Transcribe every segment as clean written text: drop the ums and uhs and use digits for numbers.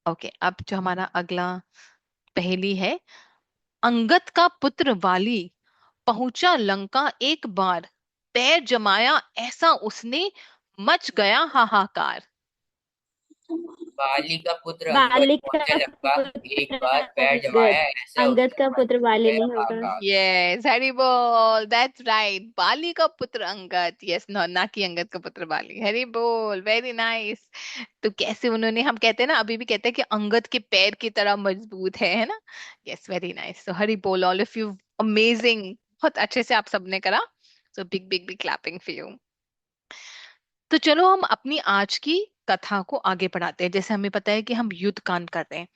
Okay, अब जो हमारा अगला पहेली है। अंगद का पुत्र वाली पहुंचा लंका एक बार, पैर जमाया ऐसा उसने, मच गया हाहाकार। बाली का पुत्र अंगद बाली पहुंचा का लंका, एक पुत्र बार पैर अंगद। जमाया ऐसा अंगद उसने, का मच पुत्र बाली गया नहीं होगा? हाहाकार। यस, हरी बोल, दैट्स राइट, बाली का पुत्र अंगद। यस, ना कि अंगद का पुत्र बाली। हरी बोल, वेरी नाइस। तो कैसे उन्होंने, हम कहते हैं ना, अभी भी कहते हैं कि अंगद के पैर की तरह मजबूत है ना। Yes, very nice. तो हरी बोल ऑल ऑफ यू, अमेजिंग, बहुत अच्छे से आप सबने करा। So big big big clapping for you. तो चलो हम अपनी आज की कथा को आगे बढ़ाते हैं। जैसे हमें पता है कि हम युद्ध कांड कर रहे हैं,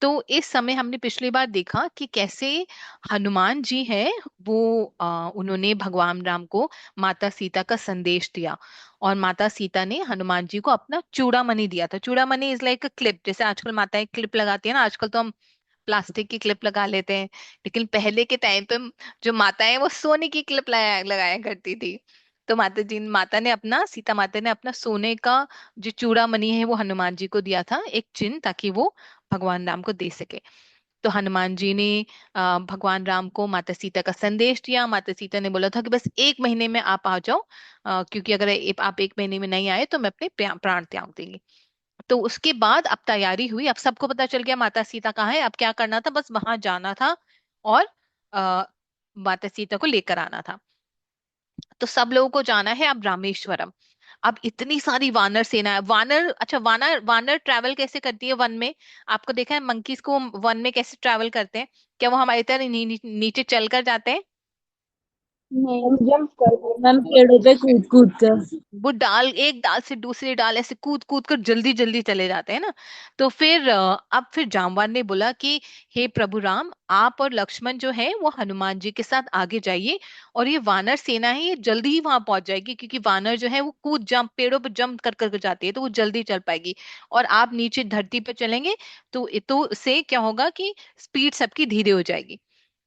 तो इस समय हमने पिछली बार देखा कि कैसे हनुमान जी हैं, वो उन्होंने भगवान राम को माता सीता का संदेश दिया। और माता सीता ने हनुमान जी को अपना चूड़ामणि दिया था। चूड़ामणि इज लाइक अ क्लिप, जैसे आजकल माताएं क्लिप लगाती है ना। आजकल तो हम प्लास्टिक की क्लिप लगा लेते हैं, लेकिन पहले के टाइम पे जो माताएं वो सोने की क्लिप लगाया करती थी। तो माता ने अपना, सीता माता ने अपना सोने का जो चूड़ामणि है वो हनुमान जी को दिया था, एक चिन्ह, ताकि वो भगवान राम को दे सके। तो हनुमान जी ने भगवान राम को माता सीता का संदेश दिया। माता सीता ने बोला था कि बस 1 महीने में आप आ जाओ, क्योंकि अगर आप 1 महीने में नहीं आए तो मैं अपने प्राण त्याग देंगी। तो उसके बाद अब तैयारी हुई, अब सबको पता चल गया माता सीता कहाँ है। अब क्या करना था, बस वहां जाना था और आ, माता सीता को लेकर आना था। तो सब लोगों को जाना है अब रामेश्वरम। अब इतनी सारी वानर सेना है। वानर, अच्छा, वानर वानर ट्रैवल कैसे करती है वन में? आपको देखा है मंकीज को वन में कैसे ट्रैवल करते हैं? क्या वो हमारी तरह नीचे चल कर जाते हैं? नहीं, हम जंप करते हैं मैम, पेड़ों पे कूद कूद कर। वो डाल, एक डाल से दूसरी डाल ऐसे कूद कूद कर जल्दी जल्दी चले जाते हैं ना। तो फिर अब फिर जामवान ने बोला कि हे प्रभु राम, आप और लक्ष्मण जो है वो हनुमान जी के साथ आगे जाइए, और ये वानर सेना है ये जल्दी ही वहां पहुंच जाएगी, क्योंकि वानर जो है वो कूद जंप, पेड़ों पर जंप कर कर जाती है, तो वो जल्दी चल पाएगी। और आप नीचे धरती पर चलेंगे तो से क्या होगा कि स्पीड सबकी धीरे हो जाएगी।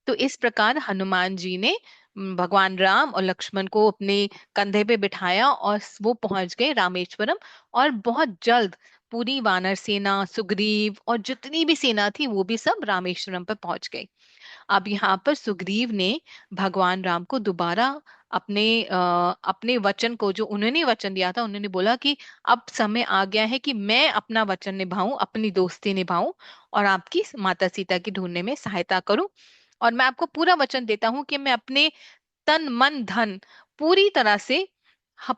तो इस प्रकार हनुमान जी ने भगवान राम और लक्ष्मण को अपने कंधे पे बिठाया और वो पहुंच गए रामेश्वरम। और बहुत जल्द पूरी वानर सेना, सुग्रीव और जितनी भी सेना थी वो भी सब रामेश्वरम पर पहुंच गई। अब यहाँ पर सुग्रीव ने भगवान राम को दोबारा अपने वचन को, जो उन्होंने वचन दिया था, उन्होंने बोला कि अब समय आ गया है कि मैं अपना वचन निभाऊं, अपनी दोस्ती निभाऊं और आपकी माता सीता की ढूंढने में सहायता करूं। और मैं आपको पूरा वचन देता हूं कि मैं अपने तन मन धन पूरी तरह से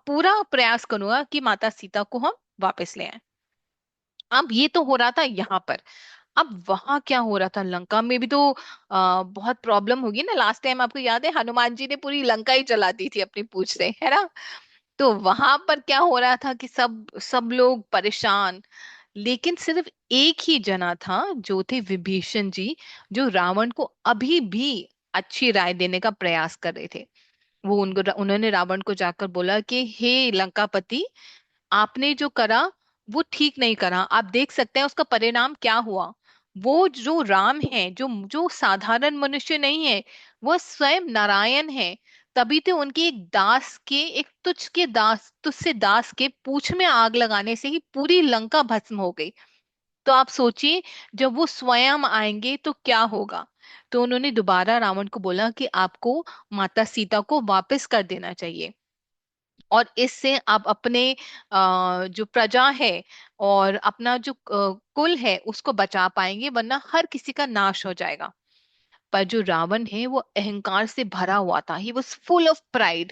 पूरा प्रयास करूंगा कि माता सीता को हम वापस ले आए। अब ये तो हो रहा था यहाँ पर। अब वहां क्या हो रहा था, लंका में भी तो बहुत प्रॉब्लम होगी ना। लास्ट टाइम आपको याद है हनुमान जी ने पूरी लंका ही जला दी थी अपनी पूंछ से, है ना। तो वहां पर क्या हो रहा था कि सब सब लोग परेशान। लेकिन सिर्फ एक ही जना था, जो थे विभीषण जी, जो रावण को अभी भी अच्छी राय देने का प्रयास कर रहे थे। वो उन्होंने रावण को जाकर बोला कि हे लंकापति, आपने जो करा वो ठीक नहीं करा। आप देख सकते हैं उसका परिणाम क्या हुआ। वो जो राम है, जो जो साधारण मनुष्य नहीं है, वो स्वयं नारायण है। तभी तो उनके एक दास के, एक तुच्छ के दास, तुझ से दास के पूंछ में आग लगाने से ही पूरी लंका भस्म हो गई। तो आप सोचिए, जब वो स्वयं आएंगे तो क्या होगा। तो उन्होंने दोबारा रावण को बोला कि आपको माता सीता को वापस कर देना चाहिए, और इससे आप अपने जो प्रजा है और अपना जो कुल है उसको बचा पाएंगे, वरना हर किसी का नाश हो जाएगा। पर जो रावण है वो अहंकार से भरा हुआ था, he was full of pride.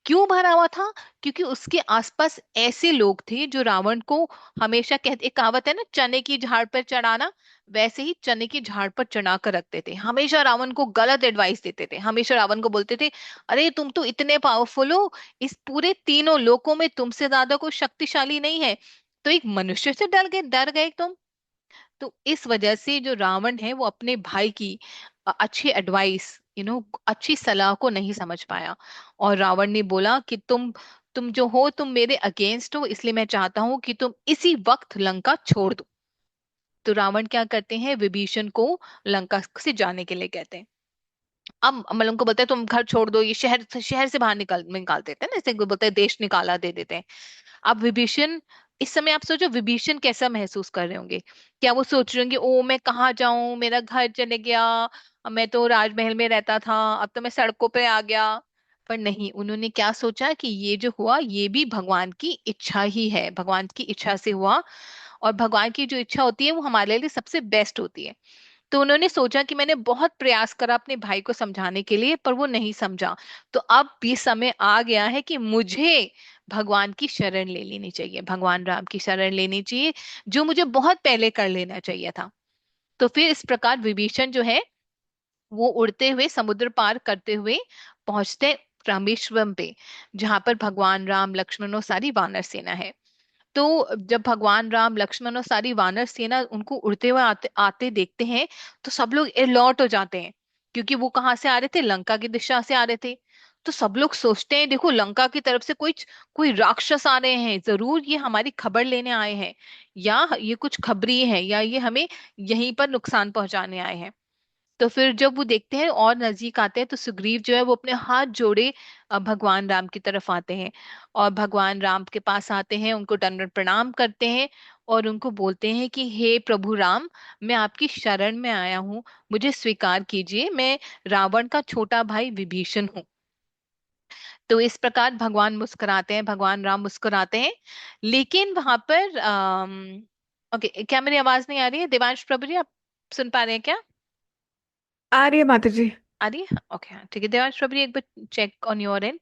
क्यों भरा हुआ था? क्योंकि उसके आसपास ऐसे लोग थे जो रावण को हमेशा कहते, एक कहावत है ना, चने की झाड़ पर चढ़ाना, वैसे ही चने की झाड़ पर चढ़ा कर रखते थे। हमेशा रावण को गलत एडवाइस देते थे, हमेशा रावण को बोलते थे, अरे तुम तो इतने पावरफुल हो, इस पूरे तीनों लोकों में तुमसे ज्यादा कोई शक्तिशाली नहीं है, तो एक मनुष्य से डर गए तुम। तो इस वजह से जो रावण है वो अपने भाई की अच्छी एडवाइस, अच्छी सलाह को नहीं समझ पाया। और रावण ने बोला कि तुम जो हो, तुम मेरे अगेंस्ट हो, इसलिए मैं चाहता हूं कि तुम इसी वक्त लंका छोड़ दो। तो रावण क्या करते हैं, विभीषण को लंका से जाने के लिए कहते हैं। अब मतलब उनको बोलते हैं तुम घर छोड़ दो, ये शहर से बाहर निकाल निकाल देते हैं ना, ऐसे बोलते हैं देश निकाला दे देते हैं। अब विभीषण इस समय आप सोचो विभीषण कैसा महसूस कर रहे होंगे। क्या वो सोच रहे होंगे ओ मैं कहाँ जाऊं, मेरा घर चले गया, अब मैं तो राजमहल में रहता था, अब तो मैं सड़कों पे आ गया। पर नहीं, उन्होंने क्या सोचा कि ये जो हुआ ये भी भगवान की इच्छा ही है, भगवान की इच्छा से हुआ। और भगवान की जो इच्छा होती है वो हमारे लिए सबसे बेस्ट होती है। तो उन्होंने सोचा कि मैंने बहुत प्रयास करा अपने भाई को समझाने के लिए पर वो नहीं समझा। तो अब ये समय आ गया है कि मुझे भगवान की शरण ले लेनी चाहिए, भगवान राम की शरण लेनी चाहिए, जो मुझे बहुत पहले कर लेना चाहिए था। तो फिर इस प्रकार विभीषण जो है वो उड़ते हुए समुद्र पार करते हुए पहुंचते रामेश्वरम पे, जहां पर भगवान राम लक्ष्मण और सारी वानर सेना है। तो जब भगवान राम लक्ष्मण और सारी वानर सेना उनको उड़ते हुए आते आते देखते हैं तो सब लोग अलर्ट हो जाते हैं, क्योंकि वो कहाँ से आ रहे थे, लंका की दिशा से आ रहे थे। तो सब लोग सोचते हैं देखो लंका की तरफ से कोई कोई राक्षस आ रहे हैं, जरूर ये हमारी खबर लेने आए हैं, या ये कुछ खबरी है, या ये हमें यहीं पर नुकसान पहुंचाने आए हैं। तो फिर जब वो देखते हैं और नजदीक आते हैं तो सुग्रीव जो है वो अपने हाथ जोड़े भगवान राम की तरफ आते हैं, और भगवान राम के पास आते हैं, उनको दंडवत प्रणाम करते हैं, और उनको बोलते हैं कि हे प्रभु राम, मैं आपकी शरण में आया हूँ, मुझे स्वीकार कीजिए, मैं रावण का छोटा भाई विभीषण हूँ। तो इस प्रकार भगवान मुस्कुराते हैं, भगवान राम मुस्कुराते हैं। लेकिन वहां पर ओके, क्या मेरी आवाज नहीं आ रही है देवांश प्रभु जी, आप सुन पा रहे हैं क्या? आ रही है माता जी। आ रही है, ओके, हाँ ठीक है देवांश प्रभु जी, एक बार check on your end.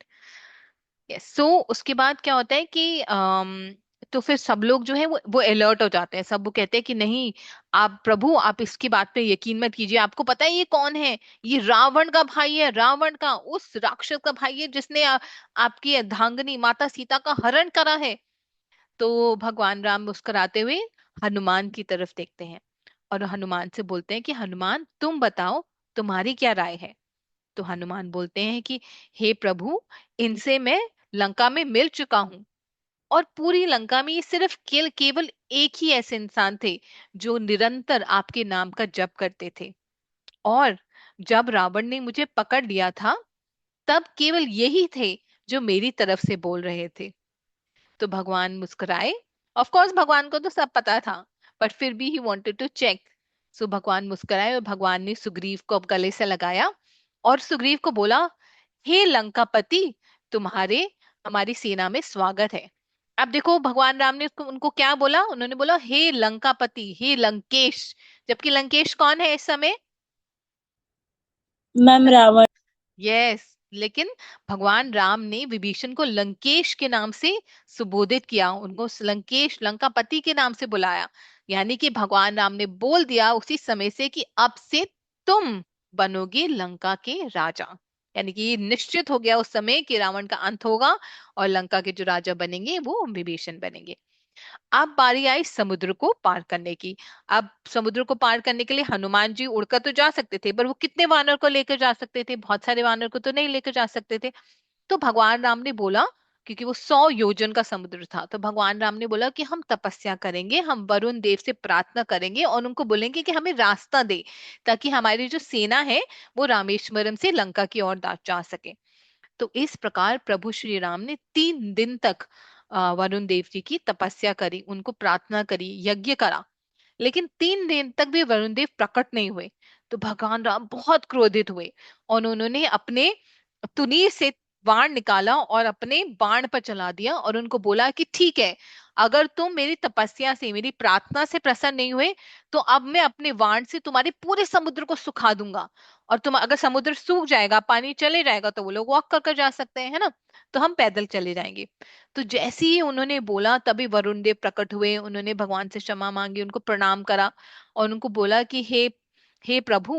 Yes, so उसके बाद क्या होता है कि तो फिर सब लोग जो है वो अलर्ट हो जाते हैं, सब वो कहते हैं कि नहीं, आप प्रभु आप इसकी बात पे यकीन मत कीजिए, आपको पता है ये कौन है, ये रावण का भाई है, रावण का उस राक्षस का भाई है जिसने आपकी अर्धांगिनी माता सीता का हरण करा है। तो भगवान राम मुस्कुराते हुए हनुमान की तरफ देखते हैं, और हनुमान से बोलते हैं कि हनुमान तुम बताओ, तुम्हारी क्या राय है। तो हनुमान बोलते हैं कि हे प्रभु, इनसे मैं लंका में मिल चुका हूं, और पूरी लंका में ये सिर्फ केवल एक ही ऐसे इंसान थे जो निरंतर आपके नाम का जप करते थे, और जब रावण ने मुझे पकड़ लिया था तब केवल यही थे जो मेरी तरफ से बोल रहे थे। तो भगवान मुस्कुराए, ऑफ कोर्स भगवान को तो सब पता था, बट फिर भी ही वांटेड टू चेक। सो भगवान मुस्कुराए और भगवान ने सुग्रीव को अब गले से लगाया और सुग्रीव को बोला, हे लंकापति, तुम्हारे हमारी सेना में स्वागत है। अब देखो भगवान राम ने उनको क्या बोला, उन्होंने बोला हे लंकापति, हे लंकेश, जबकि लंकेश कौन है इस समय? मैम रावण। यस, लेकिन भगवान राम ने विभीषण को लंकेश के नाम से सुबोधित किया, उनको लंकेश लंकापति के नाम से बुलाया। यानी कि भगवान राम ने बोल दिया उसी समय से कि अब से तुम बनोगे लंका के राजा। यानी कि ये निश्चित हो गया उस समय कि रावण का अंत होगा और लंका के जो राजा बनेंगे वो विभीषण बनेंगे। अब बारी आई समुद्र को पार करने की। अब समुद्र को पार करने के लिए हनुमान जी उड़कर तो जा सकते थे, पर वो कितने वानर को लेकर जा सकते थे, बहुत सारे वानर को तो नहीं लेकर जा सकते थे। तो भगवान राम ने बोला, क्योंकि वो 100 योजन का समुद्र था, तो भगवान राम ने बोला कि हम तपस्या करेंगे, हम वरुण देव से प्रार्थना करेंगे और उनको बोलेंगे कि हमें रास्ता दे, ताकि हमारी जो सेना है वो रामेश्वरम से लंका की ओर जा सके। तो इस प्रकार प्रभु श्री राम ने 3 दिन तक वरुण देव जी की तपस्या करी, उनको प्रार्थना करी, यज्ञ करा। लेकिन 3 दिन तक भी वरुण देव प्रकट नहीं हुए। तो भगवान राम बहुत क्रोधित हुए और उन्होंने अपने तुनीर से बाण निकाला और अपने बाण पर चला दिया और उनको बोला कि ठीक है, अगर तुम मेरी तपस्या से मेरी प्रार्थना से प्रसन्न नहीं हुए तो अब मैं अपने बाण से तुम्हारे पूरे समुद्र को सुखा दूंगा, और तुम अगर समुद्र सूख जाएगा, पानी चले जाएगा, तो वो लोग वॉक कर कर जा सकते हैं, है ना, तो हम पैदल चले जाएंगे। तो जैसे ही उन्होंने बोला तभी वरुण देव प्रकट हुए, उन्होंने भगवान से क्षमा मांगी, उनको प्रणाम करा और उनको बोला कि हे हे प्रभु,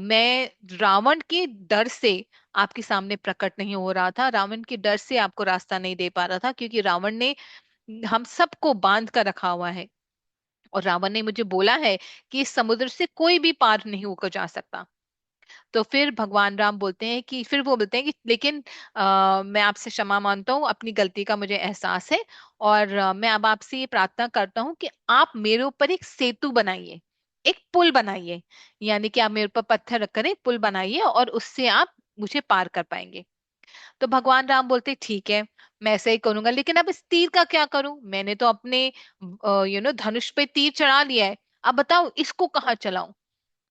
मैं रावण के डर से आपके सामने प्रकट नहीं हो रहा था, रावण के डर से आपको रास्ता नहीं दे पा रहा था, क्योंकि रावण ने हम सबको बांध कर रखा हुआ है, और रावण ने मुझे बोला है कि इस समुद्र से कोई भी पार नहीं होकर जा सकता। तो फिर भगवान राम बोलते हैं कि फिर वो बोलते हैं कि लेकिन मैं आपसे क्षमा मांगता हूँ, अपनी गलती का मुझे एहसास है, और मैं अब आपसे ये प्रार्थना करता हूँ कि आप मेरे ऊपर एक सेतु बनाइए, एक पुल बनाइए। यानी कि आप मेरे ऊपर पत्थर रखकर एक पुल बनाइए और उससे आप मुझे पार कर पाएंगे। तो भगवान राम बोलते ठीक है, मैं ऐसा ही करूंगा, लेकिन अब इस तीर का क्या करूं? मैंने तो अपने धनुष पे तीर चढ़ा लिया है, अब बताओ इसको कहाँ चलाऊं?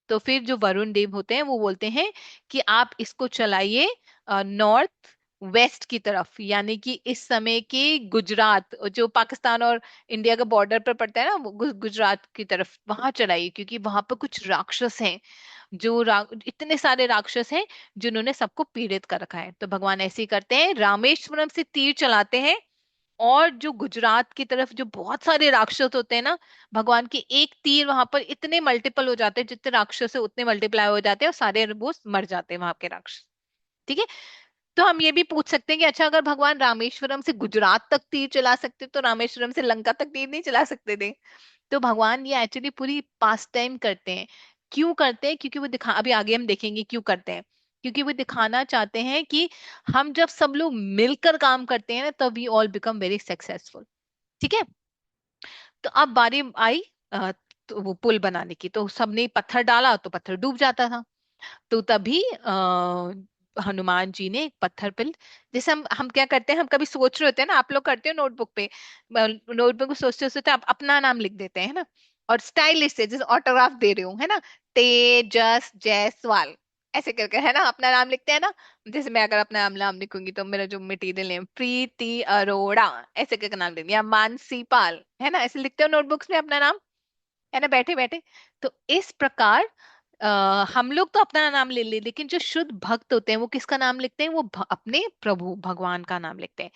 तो फिर जो वरुण देव होते हैं वो बोलते हैं कि आप इसको चलाइए नॉर्थ वेस्ट की तरफ, यानी कि इस समय के गुजरात, जो पाकिस्तान और इंडिया का बॉर्डर पर पड़ता है ना, वो गुजरात की तरफ वहां चलाइए, क्योंकि वहां पर कुछ राक्षस हैं, इतने सारे राक्षस हैं जिन्होंने सबको पीड़ित कर रखा है। तो भगवान ऐसे ही करते हैं, रामेश्वरम से तीर चलाते हैं, और जो गुजरात की तरफ जो बहुत सारे राक्षस होते हैं ना, भगवान के एक तीर वहां पर इतने मल्टीपल हो जाते हैं, जितने राक्षस है उतने मल्टीप्लाई हो जाते हैं, और सारे वो मर जाते हैं वहां के राक्षस। ठीक है। तो हम ये भी पूछ सकते हैं कि अच्छा, अगर भगवान रामेश्वरम से गुजरात तक तीर चला सकते तो रामेश्वरम से लंका तक तीर नहीं चला सकते थे? तो भगवान ये एक्चुअली पूरी पास टाइम करते हैं। क्यों करते हैं? क्योंकि वो दिखा, अभी आगे हम देखेंगे क्यों करते हैं। क्योंकि वो दिखाना चाहते हैं कि हम जब सब लोग मिलकर काम करते हैं ना, तब we all become very successful. ठीक है। तो अब बारी आई तो वो पुल बनाने की, तो सबने पत्थर डाला तो पत्थर डूब जाता था। तो तभी हनुमान जी ने एक पत्थर पे, जैसे हम क्या करते हैं, हम कभी सोच रहे होते हैं ना, आप लोग करते हो नोटबुक पे, नोटबुक में सोचते सोचते आप अपना नाम लिख देते हैं ना, और स्टाइलिश से जैसे ऑटोग्राफ दे रहे हो, है ना, तेजस जायसवाल ऐसे करके, है ना, अपना नाम लिखते हैं ना। जैसे मैं अगर अपना नाम नाम लिखूंगी तो मेरा जो मटेरियल नेम प्रीति अरोड़ा ऐसे करके नाम लिख दिया, मानसी पाल, है ना, ऐसे लिखते हो नोटबुक्स में अपना नाम, है ना, बैठे बैठे। तो इस प्रकार हम लोग तो अपना नाम ले ले, लेकिन जो शुद्ध भक्त होते हैं वो किसका नाम लिखते हैं? वो अपने प्रभु भगवान का नाम लिखते हैं।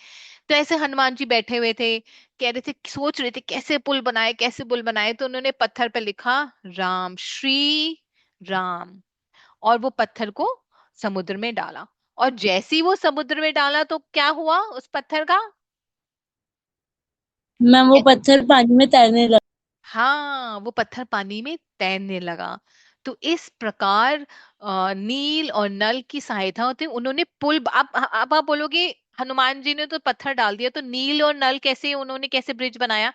तो ऐसे हनुमान जी बैठे हुए थे, कह रहे थे, सोच रहे थे कैसे पुल बनाए, कैसे पुल बनाए, तो उन्होंने पत्थर पे लिखा राम, श्री राम, और वो पत्थर को समुद्र में डाला। और जैसे ही वो समुद्र में डाला तो क्या हुआ उस पत्थर का? मैम वो पत्थर पानी में तैरने लगा। हाँ, वो पत्थर पानी में तैरने लगा। तो इस प्रकार नील और नल की सहायता होती, उन्होंने पुल, अब आप बोलोगे हनुमान जी ने तो पत्थर डाल दिया, तो नील और नल कैसे, उन्होंने कैसे ब्रिज बनाया?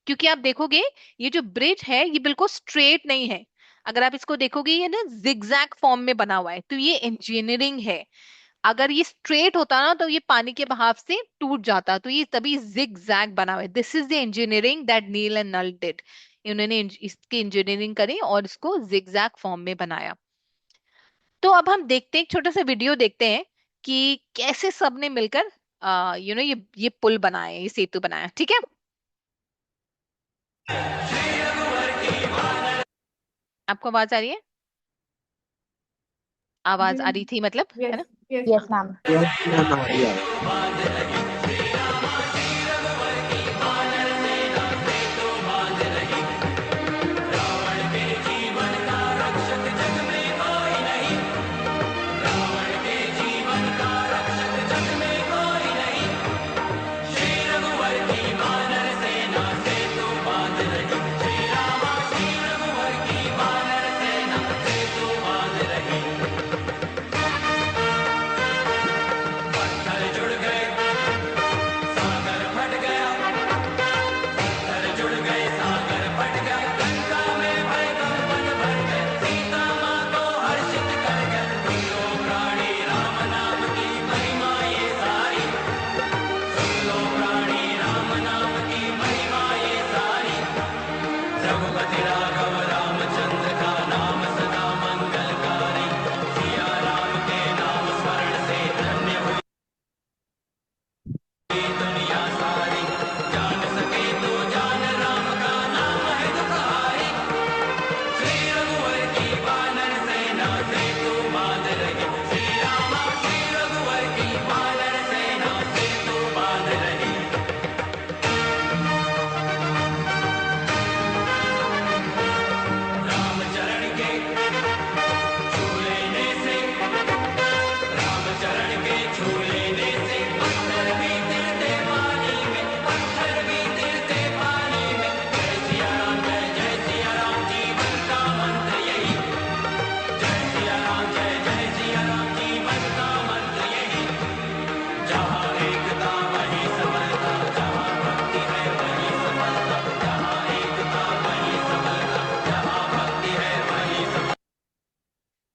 क्योंकि आप देखोगे ये जो ब्रिज है ये बिल्कुल स्ट्रेट नहीं है, अगर आप इसको देखोगे ये ना जिगजैग फॉर्म में बना हुआ है, तो ये इंजीनियरिंग है। अगर ये स्ट्रेट होता ना तो ये पानी के बहाव से टूट जाता, तो ये तभी जिग जैग बना हुआ है। This is the engineering that Neel and Nal did. इन्होंने इसकी इंजीनियरिंग करी और इसको जिग जैग फॉर्म में बनाया। तो अब हम देखते हैं, एक छोटा सा वीडियो देखते हैं कि कैसे सबने मिलकर ये पुल बनाया, ये सेतु बनाया। ठीक है। आपको आवाज आ रही है? आवाज आ रही थी मतलब, है यस ना? Yes yes ma'am. Yes ma'am आ रही है।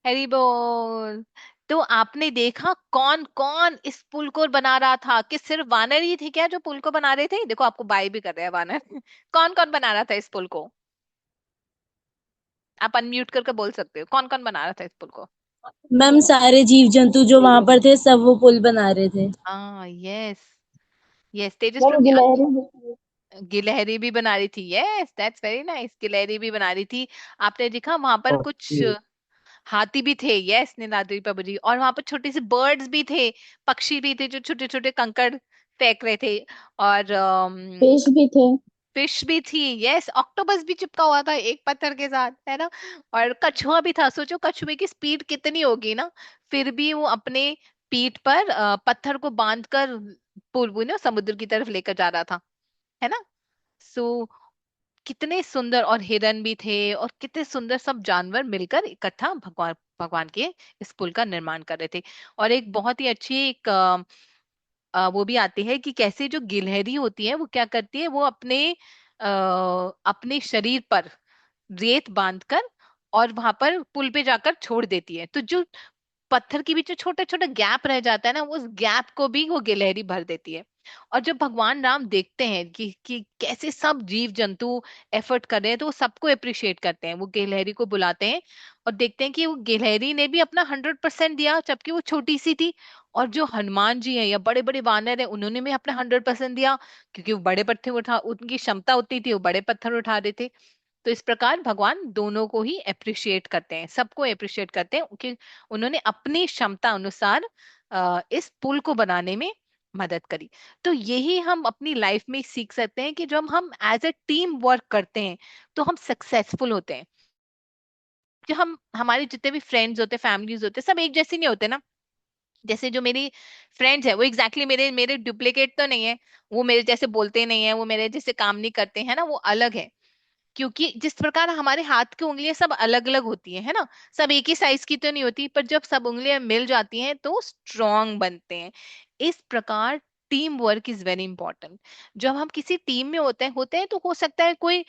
हरी बोल। तो आपने देखा कौन कौन इस पुल को बना रहा था? कि सिर्फ वानर ही थे क्या जो पुल को बना रहे थे? देखो आपको बाय भी कर रहे हैं वानर। कौन कौन बना रहा था इस पुल को? आप अनम्यूट करके बोल सकते हो, कौन कौन बना रहा था इस पुल को? मैम सारे जीव जंतु जो वहां पर थे सब वो पुल बना रहे थे। हाँ, यस यस, तेजस मैम प्रभु। गिलहरी। गिलहरी भी बना रही थी, यस दैट्स वेरी नाइस, गिलहरी भी बना रही थी। आपने देखा वहां पर कुछ पक्षी। हाथी भी थे, यस नीलाद्री प्रभु जी, और वहां पर छोटे से बर्ड्स भी थे, पक्षी भी थे जो छोटे छोटे कंकड़ फेंक रहे थे, और फिश भी थे। फिश भी थी, यस, ऑक्टोपस भी चिपका हुआ था एक पत्थर के साथ, है ना। और कछुआ भी था, सोचो कछुए की स्पीड कितनी होगी ना, फिर भी वो अपने पीठ पर पत्थर को बांध कर पूर्व ना समुद्र की तरफ लेकर जा रहा था, है ना। सो कितने सुंदर, और हिरन भी थे, और कितने सुंदर सब जानवर मिलकर इकट्ठा भगवान भगवान के इस पुल का निर्माण कर रहे थे। और एक बहुत ही अच्छी एक वो भी आती है कि कैसे जो गिलहरी होती है वो क्या करती है, वो अपने शरीर पर रेत बांधकर और वहां पर पुल पे जाकर छोड़ देती है, तो जो पत्थर के बीच में छोटा छोटा गैप रह जाता है ना, उस गैप को भी वो गिलहरी भर देती है। और जब भगवान राम देखते हैं कि कैसे सब जीव जंतु एफर्ट कर रहे हैं, तो वो सबको अप्रिशिएट करते हैं, वो गिलहरी को बुलाते हैं और देखते हैं कि वो गिलहरी ने भी अपना 100% दिया, जबकि वो छोटी सी थी। और जो हनुमान जी हैं या बड़े बड़े वानर हैं, उन्होंने भी अपना 100% दिया, क्योंकि वो बड़े पत्थर उठा, उनकी क्षमता उतनी थी, वो बड़े पत्थर उठा रहे थे। तो इस प्रकार भगवान दोनों को ही अप्रिशिएट करते हैं, सबको अप्रिशिएट करते हैं कि उन्होंने अपनी क्षमता अनुसार इस पुल को बनाने में मदद करी। तो यही हम अपनी लाइफ में सीख सकते हैं कि जब हम एज ए टीम वर्क करते हैं तो हम सक्सेसफुल होते हैं। जो हम हमारे जितने भी फ्रेंड्स होते हैं, फैमिलीज होते हैं, सब एक जैसे नहीं होते ना। जैसे जो मेरी फ्रेंड्स है वो एग्जैक्टली मेरे मेरे डुप्लीकेट तो नहीं है, वो मेरे जैसे बोलते नहीं है, वो मेरे जैसे काम नहीं करते हैं ना, वो अलग है। क्योंकि जिस प्रकार हमारे हाथ की उंगलियां सब अलग अलग होती है ना, सब एक ही साइज की तो नहीं होती, पर जब सब उंगलियां मिल जाती हैं तो स्ट्रांग बनते हैं। इस प्रकार team work is very important. जब हम किसी टीम में होते हैं तो हो सकता है कोई,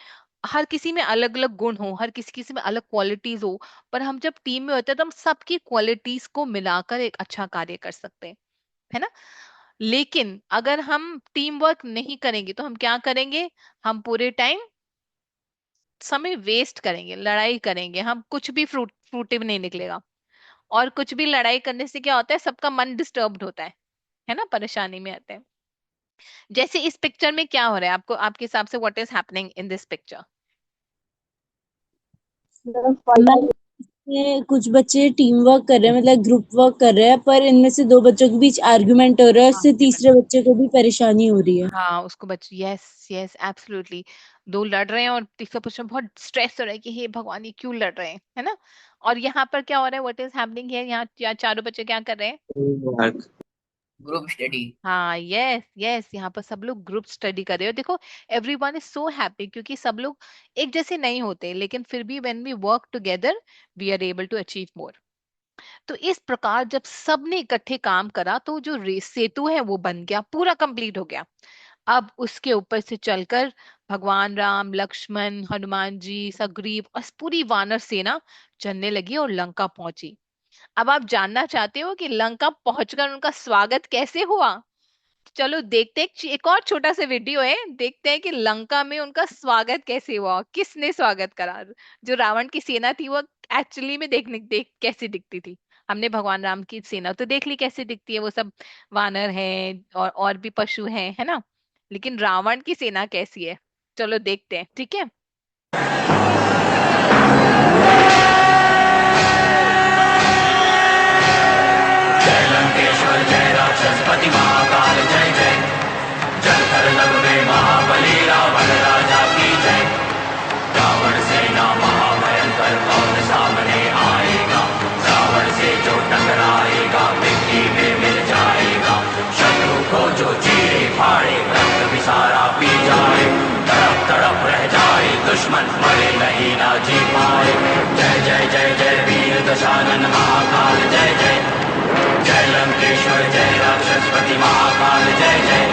हर किसी में अलग अलग गुण हो, हर किसी किसी में अलग क्वालिटीज हो, पर हम जब टीम में होते हैं तो हम सबकी क्वालिटीज को मिलाकर एक अच्छा कार्य कर सकते हैं, है ना। लेकिन अगर हम टीम वर्क नहीं करेंगे तो हम क्या करेंगे? हम पूरे टाइम समय वेस्ट करेंगे, लड़ाई करेंगे, हम कुछ भी फ्रूटिव नहीं निकलेगा। और कुछ भी लड़ाई करने से क्या होता है, सबका मन डिस्टर्ब्ड होता है ना, परेशानी में आते हैं। जैसे इस पिक्चर में क्या हो रहा है, आपको आपके हिसाब से what is happening in this picture? Ma'am इसमें कुछ बच्चे टीम वर्क कर रहे हैं, मतलब ग्रुप वर्क कर रहे हैं, पर इनमें से दो बच्चों के बीच आर्गुमेंट हो रहा है, उससे तीसरे बच्चे को भी परेशानी हो रही है। हाँ उसको बच, यस यस एब्सोल्युटली। दो लड़ रहे हैं और तीसरा पर्सन बहुत स्ट्रेस हो रहा है कि हे भगवान ये क्यों लड़ रहे हैं, है ना। और यहाँ पर क्या हो रहा है, व्हाट इज हैपनिंग है, यहाँ चारों बच्चे क्या कर रहे हैं? Teamwork. Group study. हाँ यस यस, यहाँ पर सब लोग ग्रुप स्टडी कर रहे हो, देखो एवरीवन इज सो हैप्पी, क्योंकि सब लोग एक जैसे नहीं होते, लेकिन फिर भी when we work together we are able to achieve more. तो इस प्रकार जब सबने इकट्ठे काम करा तो जो सेतु है वो बन गया, पूरा कंप्लीट हो गया। अब उसके ऊपर से चलकर भगवान राम, लक्ष्मण, हनुमान जी, सुग्रीव और पूरी वानर सेना चलने लगी और लंका पहुंची। अब आप जानना चाहते हो कि लंका पहुंचकर उनका स्वागत कैसे हुआ? चलो देखते हैं, एक और छोटा सा वीडियो है, देखते हैं कि लंका में उनका स्वागत कैसे हुआ, किसने स्वागत करा। जो रावण की सेना थी वो एक्चुअली में देख कैसी दिखती थी। हमने भगवान राम की सेना तो देख ली कैसी दिखती है, वो सब वानर हैं और भी पशु हैं, है ना। लेकिन रावण की सेना कैसी है, चलो देखते हैं, ठीक है। जय लंकेश्वर जय राक्षसपति महाकाल जय जय। जल थल नभ में महाबली रावण राजा की जय। रावण सेना महाभयंकर कौन सामने आएगा? रावण से जो टकराएगा मिट्टी में मिल जाएगा। शत्रु को जो चीरे फाड़े रक्त भी सारा पी जाए। तड़प तड़प रह जाए दुश्मन मरे नहीं ना जी पाए। जय जय जय जय वीर दशानन महाकाल जय जय। जय लंकेश्वर जय राक्षसपति महाकाल जय जय।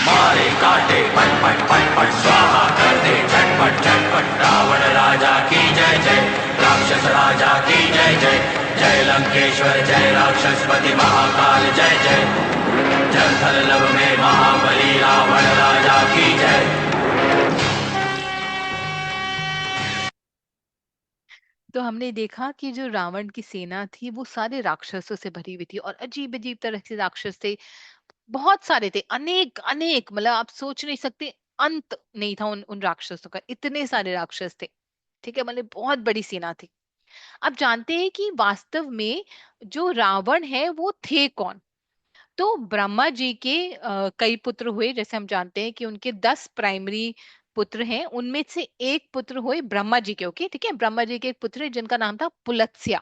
मारे काटे पट पट पट पट स्वाहा कर दे झटपट झटपट। रावण राजा की जय जय। राक्षस राजा की जय जय। जय लंकेश्वर जय राक्षसपति महाकाल जय जय। जल थल नभ में महाबली रावण राजा की जय। तो हमने देखा कि जो रावण की सेना थी वो सारे राक्षसों से भरी हुई थी, और अजीब अजीब तरह के राक्षस थे। बहुत सारे थे, अनेक अनेक, मतलब आप सोच नहीं सकते, अंत नहीं था उन उन राक्षसों का, इतने सारे राक्षस थे। ठीक है, मतलब बहुत बड़ी सेना थी। अब जानते हैं कि वास्तव में जो रावण है वो थे कौन। तो ब्रह्मा जी के कई पुत्र हुए, जैसे हम जानते हैं कि उनके 10 प्राइमरी पुत्र हैं, उनमें से एक पुत्र हुए ब्रह्मा जी के। ओके, ठीक है, ब्रह्मा जी के एक पुत्र है जिनका नाम था पुलत्स्या।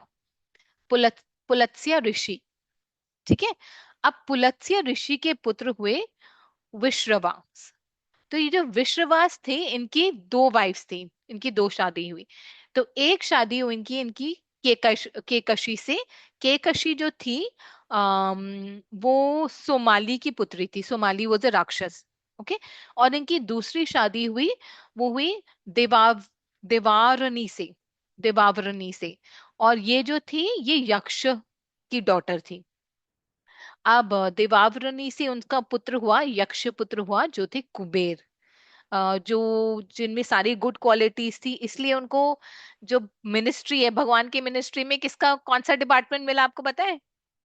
पुलत्स्या ऋषि। ठीक है। अब पुलत्स्या ऋषि के पुत्र हुए विश्रवास। तो ये जो विश्रवास थे, इनकी दो वाइफ्स थी, इनकी दो शादी हुई। तो एक शादी हुई इनकी इनकी केकशी से। केकशी जो थी, वो सोमाली की पुत्री थी। सोमाली वॉज अ राक्षस। ओके। और इनकी दूसरी शादी हुई, वो हुई देवारनी से। देवावरनी से। और ये जो थी, ये यक्ष की डॉटर थी। अब देवावरनी से उनका पुत्र हुआ, यक्ष पुत्र हुआ, जो थे कुबेर। जो जिनमें सारी गुड क्वालिटीज थी, इसलिए उनको जो मिनिस्ट्री है, भगवान की मिनिस्ट्री में किसका कौन सा डिपार्टमेंट मिला आपको पता है?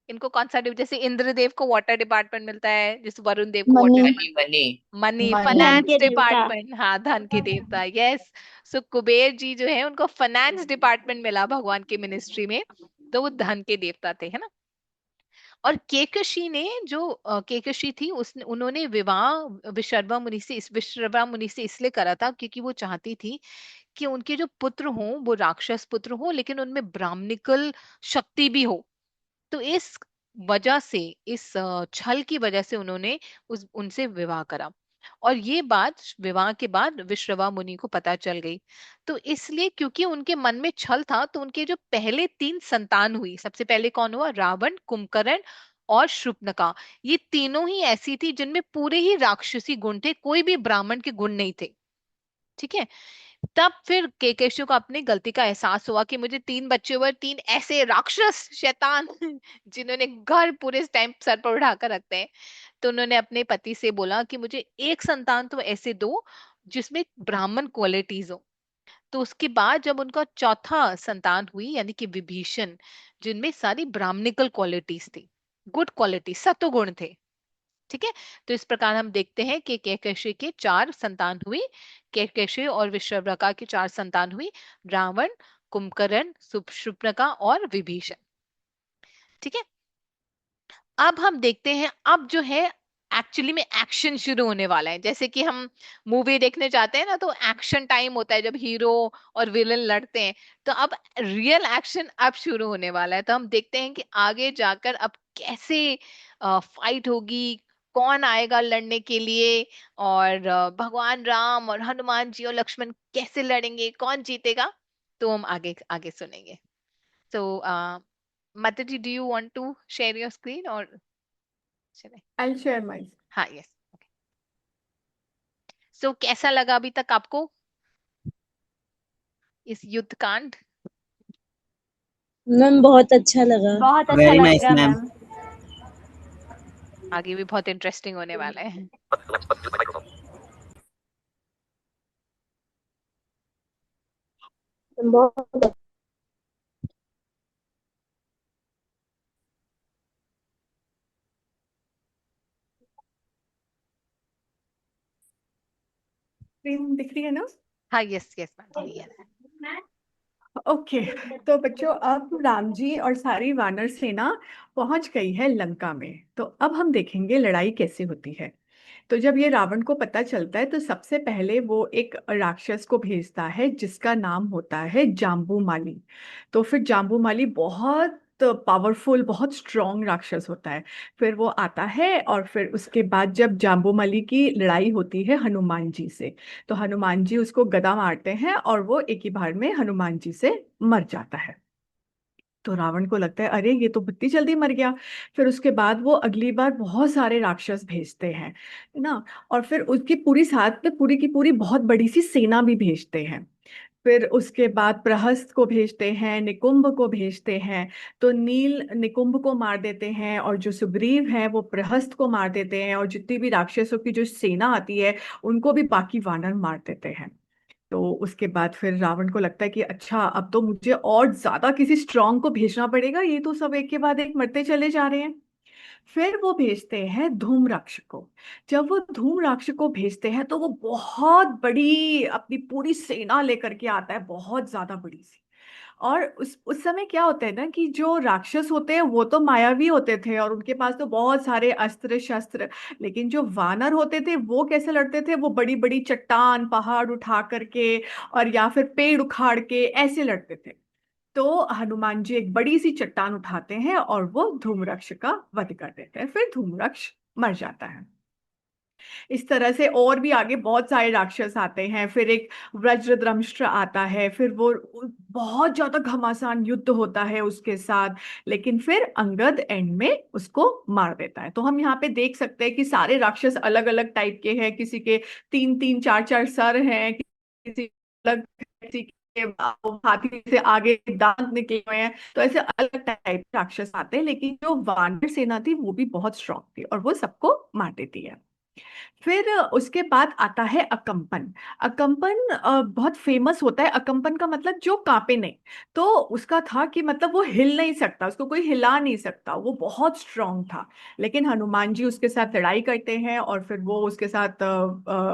इनको कौन सा जैसे इंद्रदेव को वाटर डिपार्टमेंट मिलता है, जैसे वरुण देव को money. Water, money money money, धन फाइनेंस के देवता। डिपार्टमेंट, हाँ, धन के देवता, यस। सो कुबेर जी जो है उनको फाइनेंस डिपार्टमेंट मिला भगवान की मिनिस्ट्री में। तो वो धन के देवता थे, है ना। और केकशी ने जो केकशी थी, उसने उन्होंने विवाह विश्रवा मुनि से इसलिए करा था क्योंकि वो चाहती थी कि उनके जो पुत्र हों वो राक्षस पुत्र हो, लेकिन उनमें ब्राह्मणिकल शक्ति भी हो। तो इस वजह से, इस छल की वजह से उन्होंने उनसे विवाह करा। और ये बात विवाह के बाद विश्रवा मुनि को पता चल गई। तो इसलिए क्योंकि उनके मन में छल था, तो उनके जो पहले 3 संतान हुई, सबसे पहले कौन हुआ? रावण, कुंभकर्ण और शूर्पणखा। ये तीनों ही ऐसी थी जिनमें पूरे ही राक्षसी गुण थे, कोई भी ब्राह्मण के गुण नहीं थे। ठीक है। तब फिर केकेशु को अपनी गलती का एहसास हुआ कि मुझे 3 बच्चे हुए, 3 ऐसे राक्षस शैतान जिन्होंने घर पूरे टाइम सर पर उठाकर रखते हैं। तो उन्होंने अपने पति से बोला कि मुझे एक संतान तो ऐसे दो जिसमें ब्राह्मण क्वालिटीज हो। तो उसके बाद जब उनका चौथा संतान हुई, यानी कि विभीषण, जिनमें सारी ब्राह्मणिकल क्वालिटीज थी, गुड क्वालिटी, सत्वगुण थे। ठीक है। तो इस प्रकार हम देखते हैं कि कैकशी के 4 संतान हुई। कैकशी और विश्रवका की 4 संतान हुई, रावण, कुंभकर्ण, शूर्पणखा और विभीषण। ठीक है। अब हम देखते हैं, अब जो है एक्चुअली में एक्शन शुरू होने वाला है। जैसे कि हम मूवी देखने जाते हैं ना, तो एक्शन टाइम होता है जब हीरो और विलन लड़ते हैं। तो अब रियल एक्शन अब शुरू होने वाला है। तो हम देखते हैं कि आगे जाकर अब कैसे फाइट होगी, कौन आएगा लड़ने के लिए, और भगवान राम और हनुमान जी और लक्ष्मण कैसे लड़ेंगे, कौन जीतेगा, तो हम आगे आगे सुनेंगे। तो Mata ji, do you want to share your screen or should I? I'll share mine. हाँ, yes. Okay. So कैसा लगा अभी तक आपको इस युद्ध कांड? मैम बहुत अच्छा लगा। बहुत अच्छा वेरी नाइस लगा मैम। मैम। आगे भी बहुत इंटरेस्टिंग होने वाला है। बहुत स्क्रीन दिख रही है ना? हाँ, यस यस मैम, ये है। ओके। तो बच्चों, अब राम जी और सारी वानर सेना पहुंच गई है लंका में। तो अब हम देखेंगे लड़ाई कैसे होती है। तो जब ये रावण को पता चलता है, तो सबसे पहले वो एक राक्षस को भेजता है जिसका नाम होता है जाम्बूमाली। तो फिर जाम्बूमाली बहुत पावरफुल, बहुत स्ट्रॉन्ग राक्षस होता है। फिर वो आता है, और फिर उसके बाद जब जाम्बूमाली की लड़ाई होती है हनुमान जी से, तो हनुमान जी उसको गदा मारते हैं और वो एक ही बार में हनुमान जी से मर जाता है। तो रावण को लगता है अरे ये तो इतनी जल्दी मर गया। फिर उसके बाद वो अगली बार बहुत सारे राक्षस भेजते हैं, है ना। और फिर उसकी पूरी साथ में पूरी की पूरी बहुत बड़ी सी सेना भी भेजते हैं। फिर उसके बाद प्रहस्त को भेजते हैं, निकुंभ को भेजते हैं। तो नील निकुंभ को मार देते हैं और जो सुग्रीव है वो प्रहस्त को मार देते हैं, और जितनी भी राक्षसों की जो सेना आती है उनको भी बाकी वानर मार देते हैं। तो उसके बाद फिर रावण को लगता है कि अच्छा, अब तो मुझे और ज्यादा किसी स्ट्रांग को भेजना पड़ेगा, ये तो सब एक के बाद एक मरते चले जा रहे हैं। फिर वो भेजते हैं धूम्राक्ष को। जब वो धूम्राक्ष को भेजते हैं तो वो बहुत बड़ी अपनी पूरी सेना लेकर के आता है, बहुत ज्यादा बड़ी सी। और उस समय क्या होता है ना कि जो राक्षस होते हैं वो तो मायावी होते थे और उनके पास तो बहुत सारे अस्त्र शस्त्र। लेकिन जो वानर होते थे वो कैसे लड़ते थे? वो बड़ी बड़ी चट्टान पहाड़ उठा करके और या फिर पेड़ उखाड़ के ऐसे लड़ते थे। तो हनुमान जी एक बड़ी सी चट्टान उठाते हैं और वो धूम्रक्ष का वध कर देते हैं, फिर धूम्रक्ष मर जाता है। इस तरह से और भी आगे बहुत सारे राक्षस आते हैं। फिर एक वज्रदंष्ट्र आता है, फिर वो बहुत ज्यादा घमासान युद्ध होता है उसके साथ। लेकिन फिर अंगद एंड में उसको मार देता है। तो हम यहाँ पे देख सकते हैं कि सारे राक्षस अलग अलग टाइप के हैं, किसी के तीन तीन चार चार सर हैं, किसी अलग, किसी के हाथी से आगे दांत निकले हुए हैं। तो ऐसे अलग टाइप के राक्षस आते हैं, लेकिन जो वानर सेना थी वो भी बहुत स्ट्रांग थी और वो सबको मार देती है। फिर उसके बाद आता है अकंपन। अकंपन बहुत फेमस होता है। अकंपन का मतलब जो कांपे नहीं। तो उसका था कि मतलब वो हिल नहीं सकता, उसको कोई हिला नहीं सकता, वो बहुत स्ट्रांग था। लेकिन हनुमान जी उसके साथ लड़ाई करते हैं और फिर वो उसके साथ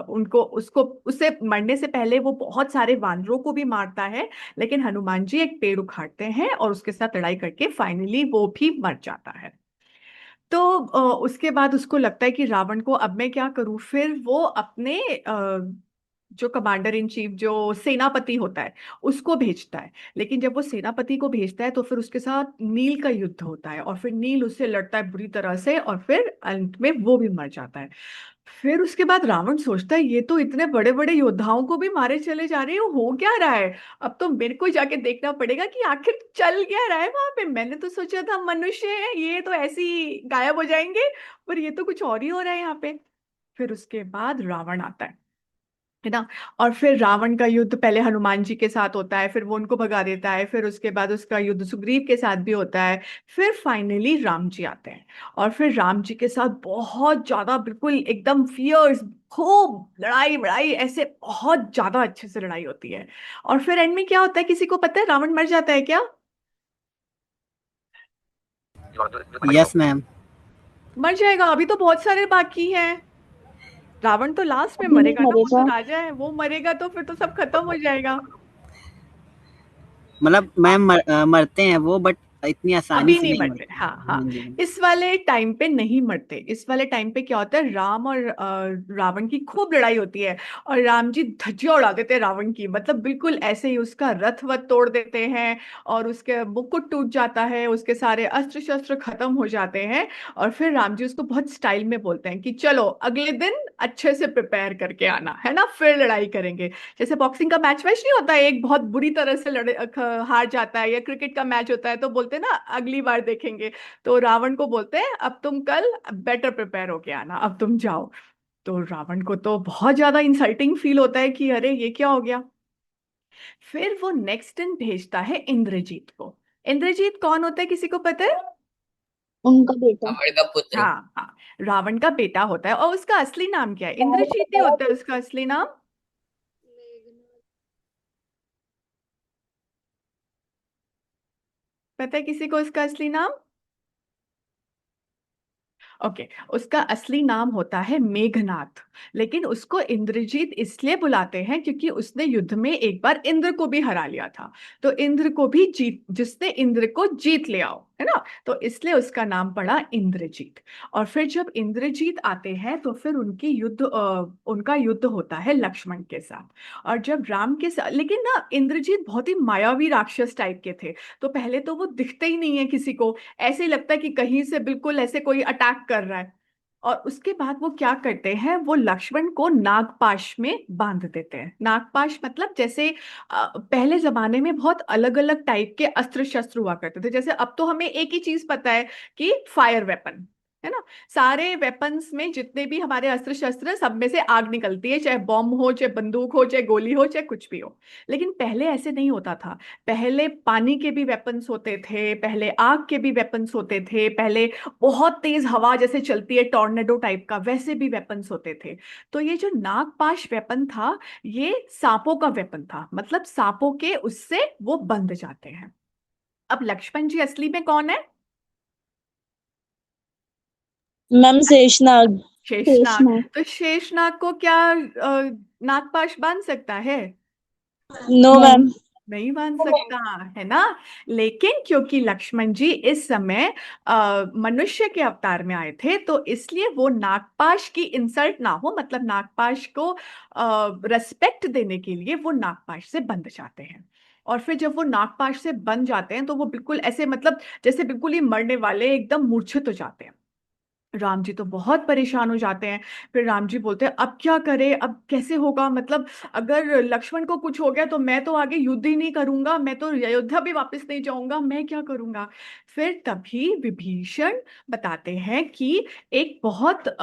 उनको उसको उससे मरने से पहले वो बहुत सारे वानरों को भी मारता है। लेकिन हनुमान जी एक पेड़ उखाड़ते हैं और उसके साथ लड़ाई करके फाइनली वो भी मर जाता है। तो उसके बाद उसको लगता है कि रावण को अब मैं क्या करूं। फिर वो अपने जो कमांडर इन चीफ, जो सेनापति होता है, उसको भेजता है। लेकिन जब वो सेनापति को भेजता है तो फिर उसके साथ नील का युद्ध होता है और फिर नील उससे लड़ता है बुरी तरह से और फिर अंत में वो भी मर जाता है। फिर उसके बाद रावण सोचता है ये तो इतने बड़े बड़े योद्धाओं को भी मारे चले जा रहे हो क्या रहा है? अब तो मेरे को जाके देखना पड़ेगा कि आखिर चल क्या रहा है वहां पे। मैंने तो सोचा था मनुष्य है ये तो ऐसे ही गायब हो जाएंगे, पर ये तो कुछ और ही हो रहा है यहाँ पे। फिर उसके बाद रावण आता है ना। और फिर रावण का युद्ध पहले हनुमान जी के साथ होता है, फिर वो उनको भगा देता है। फिर उसके बाद उसका युद्ध सुग्रीव के साथ भी होता है। फिर फाइनली राम जी आते हैं और फिर राम जी के साथ बहुत ज्यादा बिल्कुल एकदम फियर्स, खूब लड़ाई बड़ाई, ऐसे बहुत ज्यादा अच्छे से लड़ाई होती है। और फिर एंड में क्या होता है किसी को पता है? रावण मर जाता है क्या? Yes ma'am. मर जाएगा? अभी तो बहुत सारे बाकी हैं। रावण तो लास्ट में अभी नहीं मरेगा ना, वो तो मरेगा। राजा है, वो मरेगा तो फिर तो सब खत्म हो जाएगा। मतलब मैम मरते हैं वो, बट इतनी आसानी अभी से नहीं नहीं मरते, मरते। हाँ हाँ। हाँ जी मैम। इस वाले टाइम पे नहीं मरते। इस वाले टाइम पे क्या होता है, राम और रावण की खूब लड़ाई होती है और राम जी धज्जियां उड़ा देते हैं रावण की, मतलब बिल्कुल ऐसे ही उसका रथ वथ तोड़ देते हैं और उसके मुकुट टूट जाता है, उसके सारे अस्त्र शस्त्र खत्म हो जाते हैं। और फिर राम जी उसको बहुत स्टाइल में बोलते हैं कि चलो अगले दिन अच्छे से प्रिपेयर करके आना है ना, फिर लड़ाई करेंगे। जैसे बॉक्सिंग का मैच वैच नहीं होता है, एक बहुत बुरी तरह से हार जाता है, या क्रिकेट का मैच होता है तो बोलते हैं ना अगली बार देखेंगे। तो रावण को बोलते हैं अब तुम कल बेटर प्रिपेयर होके आना, अब तुम जाओ। तो रावण को तो बहुत ज्यादा इंसल्टिंग फील होता है कि अरे ये क्या हो गया। फिर वो नेक्स्ट दिन भेजता है इंद्रजीत को। इंद्रजीत कौन होता है, किसी को पता है? उनका बेटा। रावण का पुत्र। हाँ हाँ, रावण का बेटा होता है। और उसका असली नाम क्या है? इंद्रजीत नहीं होता है उसका असली नाम। पता है किसी को उसका असली नाम? ओके, उसका असली नाम होता है मेघनाथ। लेकिन उसको इंद्रजीत इसलिए बुलाते हैं क्योंकि उसने युद्ध में एक बार इंद्र को भी हरा लिया था। तो इंद्र को भी जीत, जिसने इंद्र को जीत लिया हो, है ना, तो इसलिए उसका नाम पड़ा इंद्रजीत। और फिर जब इंद्रजीत आते हैं तो फिर उनका युद्ध होता है लक्ष्मण के साथ। और जब राम के साथ, लेकिन ना इंद्रजीत बहुत ही मायावी राक्षस टाइप के थे। तो पहले तो वो दिखते ही नहीं है किसी को, ऐसे ही लगता है कि कहीं से बिल्कुल ऐसे कोई अटैक कर रहा है। और उसके बाद वो क्या करते हैं, वो लक्ष्मण को नागपाश में बांध देते हैं। नागपाश मतलब जैसे पहले जमाने में बहुत अलग अलग टाइप के अस्त्र शस्त्र हुआ करते थे। जैसे अब तो हमें एक ही चीज पता है कि फायर वेपन, है ना। सारे वेपन्स में जितने भी हमारे अस्त्र शस्त्र, सब में से आग निकलती है, चाहे बॉम्ब हो, चाहे बंदूक हो, चाहे गोली हो, चाहे कुछ भी हो। लेकिन पहले ऐसे नहीं होता था। पहले पानी के भी वेपन्स होते थे, पहले आग के भी वेपन्स होते थे, पहले बहुत तेज हवा जैसे चलती है टॉर्नेडो टाइप का, वैसे भी वेपन्स होते थे। तो ये जो नागपाश वेपन था, ये सांपों का वेपन था, मतलब सांपों के उससे वो बंध जाते हैं। अब लक्ष्मण जी असली में कौन है? मैम शेषनाग। शेषनाग। तो शेषनाग को क्या नागपाश बांध सकता है? No ma'am. नहीं बांध सकता, है ना। लेकिन क्योंकि लक्ष्मण जी इस समय मनुष्य के अवतार में आए थे, तो इसलिए वो नागपाश की इंसल्ट ना हो, मतलब नागपाश को रेस्पेक्ट देने के लिए वो नागपाश से बंध जाते हैं। और फिर जब वो नागपाश से बंध जाते हैं तो वो बिल्कुल ऐसे, मतलब जैसे बिल्कुल ही मरने वाले, एकदम मूर्छित हो जाते हैं। राम जी तो बहुत परेशान हो जाते हैं। फिर राम जी बोलते हैं अब क्या करें, अब कैसे होगा, मतलब अगर लक्ष्मण को कुछ हो गया तो मैं तो आगे युद्ध ही नहीं करूंगा, मैं तो अयोध्या भी वापस नहीं जाऊंगा, मैं क्या करूंगा। फिर तभी विभीषण बताते हैं कि एक बहुत